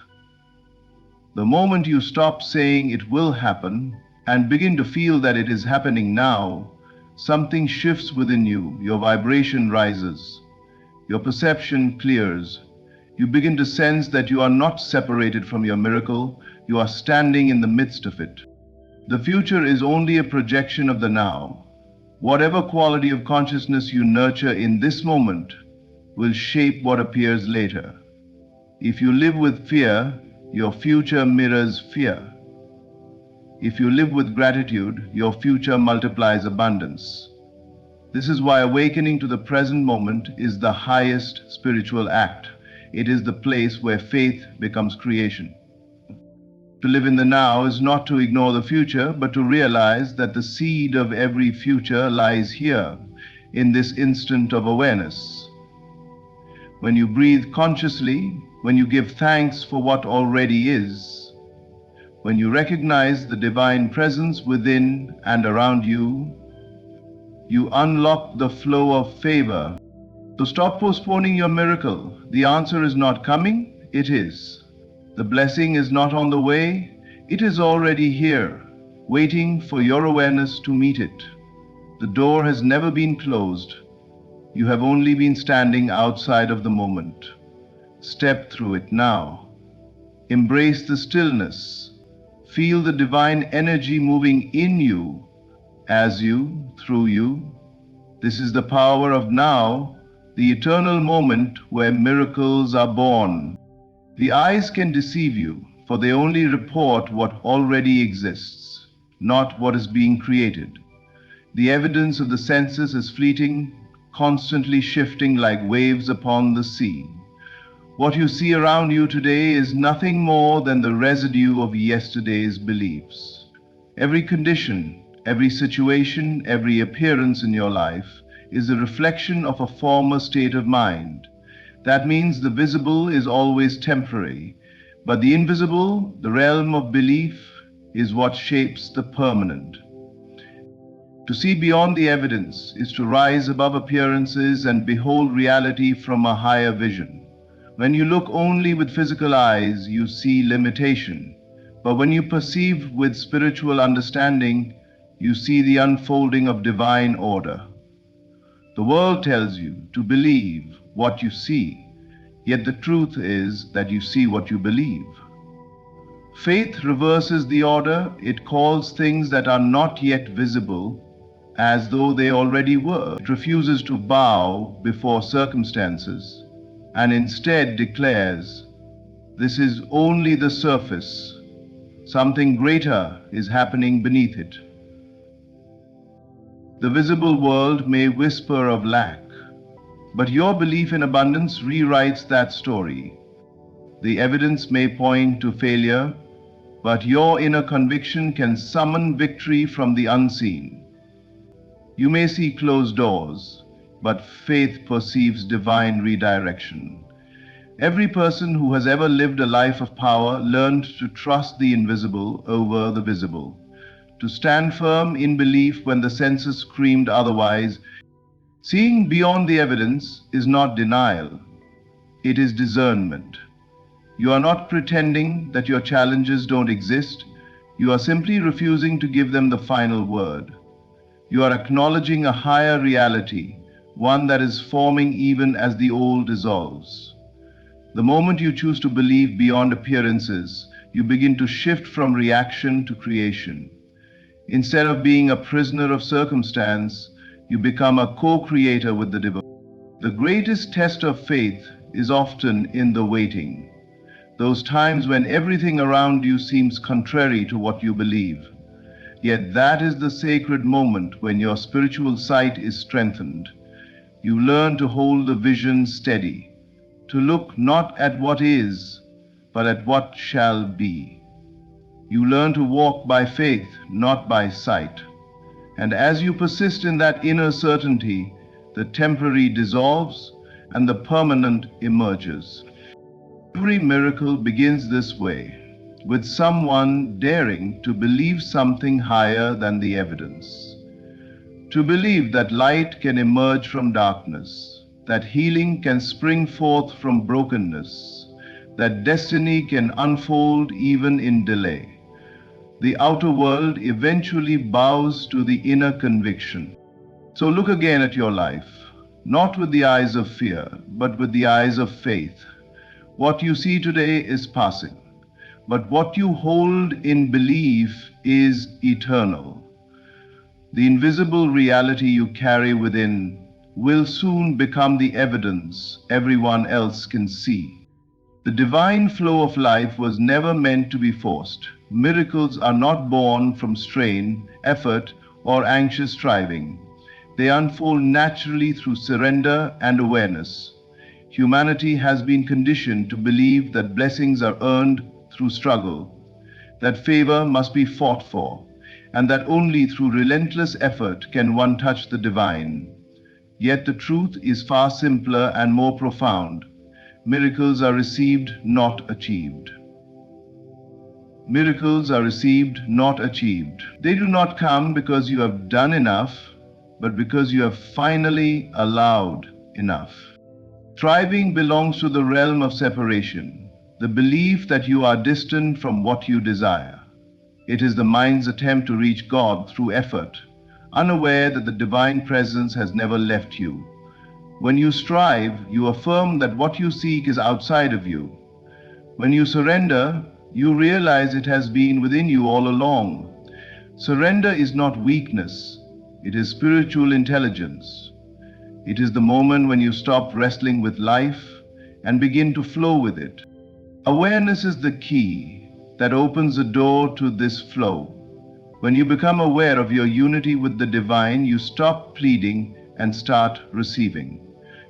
The moment you stop saying it will happen and begin to feel that it is happening now, something shifts within you, your vibration rises, your perception clears. You begin to sense that you are not separated from your miracle, you are standing in the midst of it. The future is only a projection of the now. Whatever quality of consciousness you nurture in this moment will shape what appears later. If you live with fear, your future mirrors fear. If you live with gratitude, your future multiplies abundance. This is why awakening to the present moment is the highest spiritual act. It is the place where faith becomes creation. To live in the now is not to ignore the future, but to realize that the seed of every future lies here, in this instant of awareness. When you breathe consciously, when you give thanks for what already is, when you recognize the divine presence within and around you, you unlock the flow of favor. So stop postponing your miracle. The answer is not coming, it is. The blessing is not on the way, it is already here, waiting for your awareness to meet it. The door has never been closed. You have only been standing outside of the moment. Step through it now. Embrace the stillness. Feel the divine energy moving in you, as you, through you. This is the power of now, the eternal moment where miracles are born. The eyes can deceive you, for they only report what already exists, not what is being created. The evidence of the senses is fleeting, constantly shifting like waves upon the sea. What you see around you today is nothing more than the residue of yesterday's beliefs. Every condition, every situation, every appearance in your life is a reflection of a former state of mind. That means the visible is always temporary, but the invisible, the realm of belief, is what shapes the permanent. To see beyond the evidence is to rise above appearances and behold reality from a higher vision. When you look only with physical eyes, you see limitation. But when you perceive with spiritual understanding, you see the unfolding of divine order. The world tells you to believe what you see, yet the truth is that you see what you believe. Faith reverses the order. It calls things that are not yet visible as though they already were. It refuses to bow before circumstances and instead declares, "This is only the surface. Something greater is happening beneath it." The visible world may whisper of lack, but your belief in abundance rewrites that story. The evidence may point to failure, but your inner conviction can summon victory from the unseen. You may see closed doors, but faith perceives divine redirection. Every person who has ever lived a life of power learned to trust the invisible over the visible, to stand firm in belief when the senses screamed otherwise. Seeing beyond the evidence is not denial, it is discernment. You are not pretending that your challenges don't exist, you are simply refusing to give them the final word. You are acknowledging a higher reality, one that is forming even as the old dissolves. The moment you choose to believe beyond appearances, you begin to shift from reaction to creation. Instead of being a prisoner of circumstance, you become a co-creator with the divine. The greatest test of faith is often in the waiting, those times when everything around you seems contrary to what you believe. Yet that is the sacred moment when your spiritual sight is strengthened. You learn to hold the vision steady, to look not at what is, but at what shall be. You learn to walk by faith, not by sight. And as you persist in that inner certainty, the temporary dissolves and the permanent emerges. Every miracle begins this way, with someone daring to believe something higher than the evidence. To believe that light can emerge from darkness, that healing can spring forth from brokenness, that destiny can unfold even in delay. The outer world eventually bows to the inner conviction. So look again at your life, not with the eyes of fear, but with the eyes of faith. What you see today is passing, but what you hold in belief is eternal. The invisible reality you carry within will soon become the evidence everyone else can see. The divine flow of life was never meant to be forced. Miracles are not born from strain, effort, or anxious striving. They unfold naturally through surrender and awareness. Humanity has been conditioned to believe that blessings are earned through struggle, that favor must be fought for, and that only through relentless effort can one touch the divine. Yet the truth is far simpler and more profound. Miracles are received, not achieved. Miracles are received, not achieved. They do not come because you have done enough, but because you have finally allowed enough. Striving belongs to the realm of separation, the belief that you are distant from what you desire. It is the mind's attempt to reach God through effort, unaware that the divine presence has never left you. When you strive, you affirm that what you seek is outside of you. When you surrender, you realize it has been within you all along. Surrender is not weakness, it is spiritual intelligence. It is the moment when you stop wrestling with life and begin to flow with it. Awareness is the key that opens the door to this flow. When you become aware of your unity with the divine, you stop pleading and start receiving.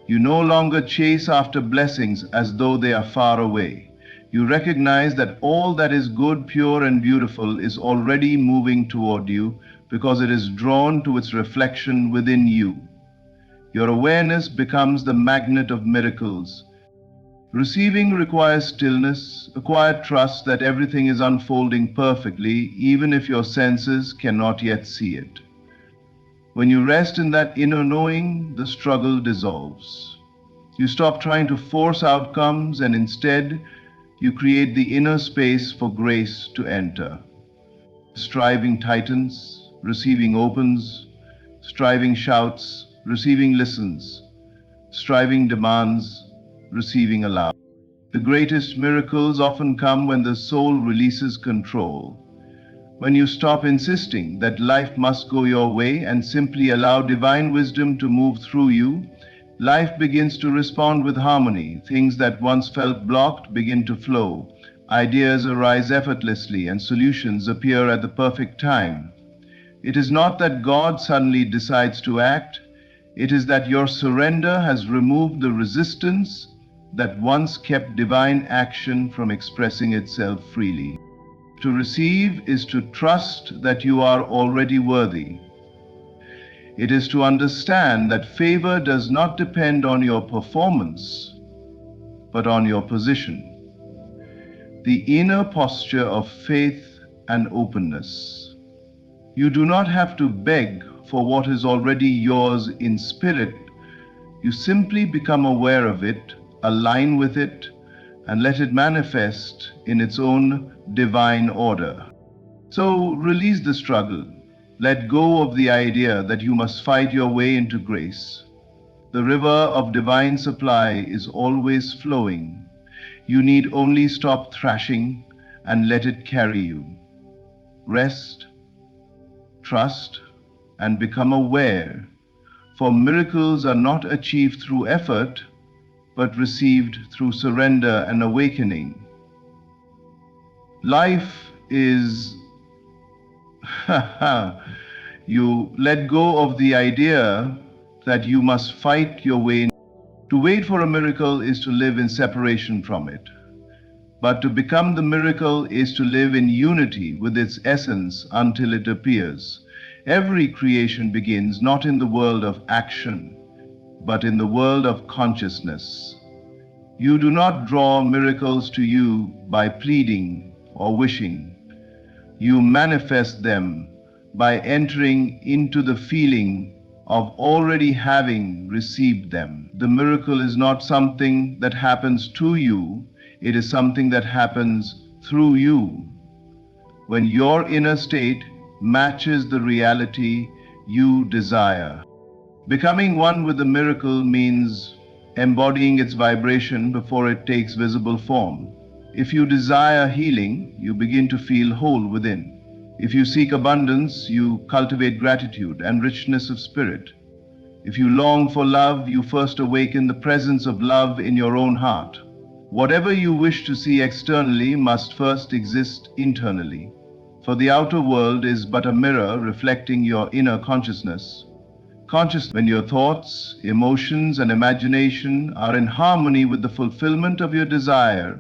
You no longer chase after blessings as though they are far away. You recognize that all that is good, pure, and beautiful is already moving toward you because it is drawn to its reflection within you. Your awareness becomes the magnet of miracles. Receiving requires stillness, a quiet trust that everything is unfolding perfectly, even if your senses cannot yet see it. When you rest in that inner knowing, the struggle dissolves. You stop trying to force outcomes and instead, you create the inner space for grace to enter. Striving tightens, receiving opens, striving shouts, receiving listens, striving demands, receiving allows. The greatest miracles often come when the soul releases control. When you stop insisting that life must go your way and simply allow divine wisdom to move through you, life begins to respond with harmony. Things that once felt blocked begin to flow. Ideas arise effortlessly and solutions appear at the perfect time. It is not that God suddenly decides to act, it is that your surrender has removed the resistance that once kept divine action from expressing itself freely. To receive is to trust that you are already worthy. It is to understand that favor does not depend on your performance, but on your position. The inner posture of faith and openness. You do not have to beg for what is already yours in spirit. You simply become aware of it, align with it, and let it manifest in its own divine order. So release the struggle. Let go of the idea that you must fight your way into grace. The river of divine supply is always flowing. You need only stop thrashing and let it carry you. Rest, trust, and become aware, for miracles are not achieved through effort, but received through surrender and awakening. Life is you let go of the idea that you must fight your way. To wait for a miracle is to live in separation from it. But to become the miracle is to live in unity with its essence until it appears. Every creation begins not in the world of action, but in the world of consciousness. You do not draw miracles to you by pleading or wishing. You manifest them by entering into the feeling of already having received them. The miracle is not something that happens to you, it is something that happens through you. When your inner state matches the reality you desire. Becoming one with the miracle means embodying its vibration before it takes visible form. If you desire healing, you begin to feel whole within. If you seek abundance, you cultivate gratitude and richness of spirit. If you long for love, you first awaken the presence of love in your own heart. Whatever you wish to see externally must first exist internally, for the outer world is but a mirror reflecting your inner consciousness. When your thoughts, emotions, and imagination are in harmony with the fulfillment of your desire,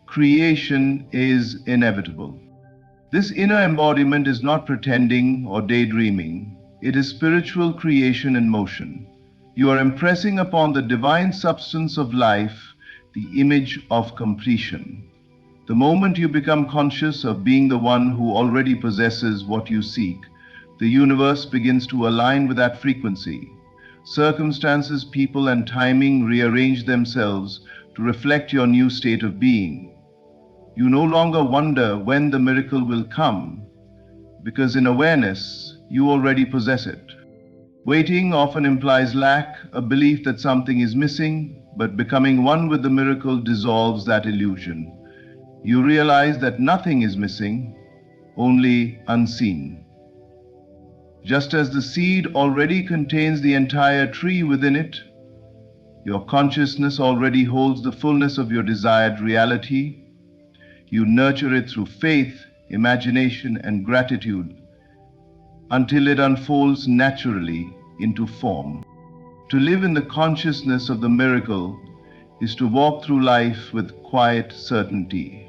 creation is inevitable. This inner embodiment is not pretending or daydreaming. It is spiritual creation in motion. You are impressing upon the divine substance of life the image of completion. The moment you become conscious of being the one who already possesses what you seek, the universe begins to align with that frequency. Circumstances, people, and timing rearrange themselves to reflect your new state of being. You no longer wonder when the miracle will come, because in awareness, you already possess it. Waiting often implies lack, a belief that something is missing, but becoming one with the miracle dissolves that illusion. You realize that nothing is missing, only unseen. Just as the seed already contains the entire tree within it, your consciousness already holds the fullness of your desired reality. You nurture it through faith, imagination, and gratitude until it unfolds naturally into form. To live in the consciousness of the miracle is to walk through life with quiet certainty.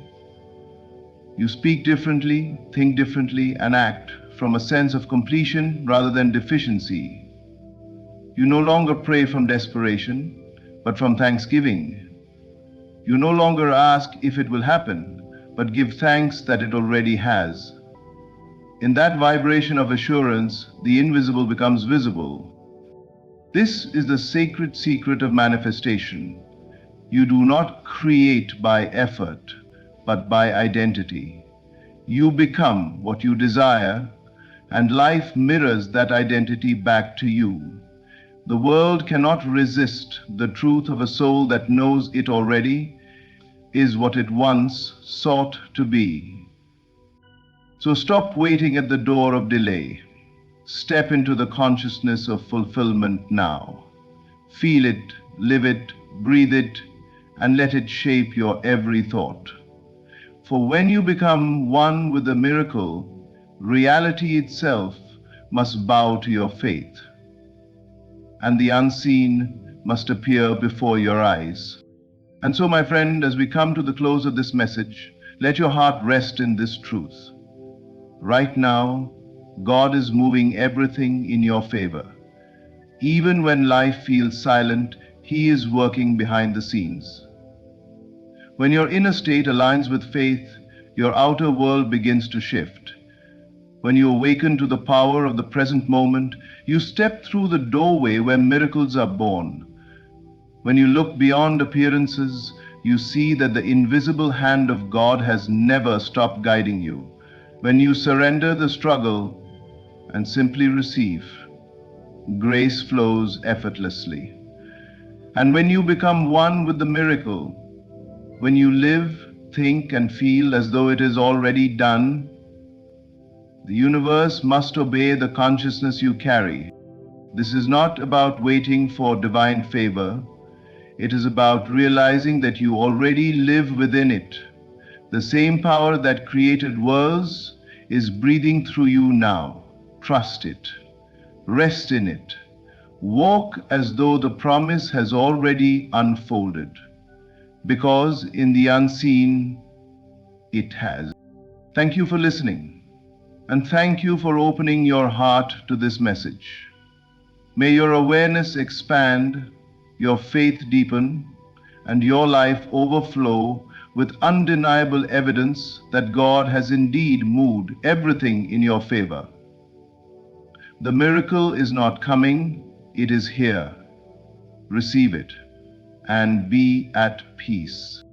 You speak differently, think differently, and act from a sense of completion rather than deficiency. You no longer pray from desperation, but from thanksgiving. You no longer ask if it will happen, but give thanks that it already has. In that vibration of assurance, the invisible becomes visible. This is the sacred secret of manifestation. You do not create by effort, but by identity. You become what you desire, and life mirrors that identity back to you. The world cannot resist the truth of a soul that knows it already is what it once sought to be. So stop waiting at the door of delay. Step into the consciousness of fulfillment now. Feel it, live it, breathe it, and let it shape your every thought. For when you become one with the miracle, reality itself must bow to your faith, and the unseen must appear before your eyes. And so, my friend, as we come to the close of this message, let your heart rest in this truth. Right now, God is moving everything in your favor. Even when life feels silent, He is working behind the scenes. When your inner state aligns with faith, your outer world begins to shift. When you awaken to the power of the present moment, you step through the doorway where miracles are born. When you look beyond appearances, you see that the invisible hand of God has never stopped guiding you. When you surrender the struggle and simply receive, grace flows effortlessly. And when you become one with the miracle, when you live, think, and feel as though it is already done, the universe must obey the consciousness you carry. This is not about waiting for divine favor. It is about realizing that you already live within it. The same power that created worlds is breathing through you now. Trust it. Rest in it. Walk as though the promise has already unfolded, because in the unseen, it has. Thank you for listening, and thank you for opening your heart to this message. May your awareness expand, your faith deepen, and your life overflow with undeniable evidence that God has indeed moved everything in your favor. The miracle is not coming, it is here. Receive it and be at peace.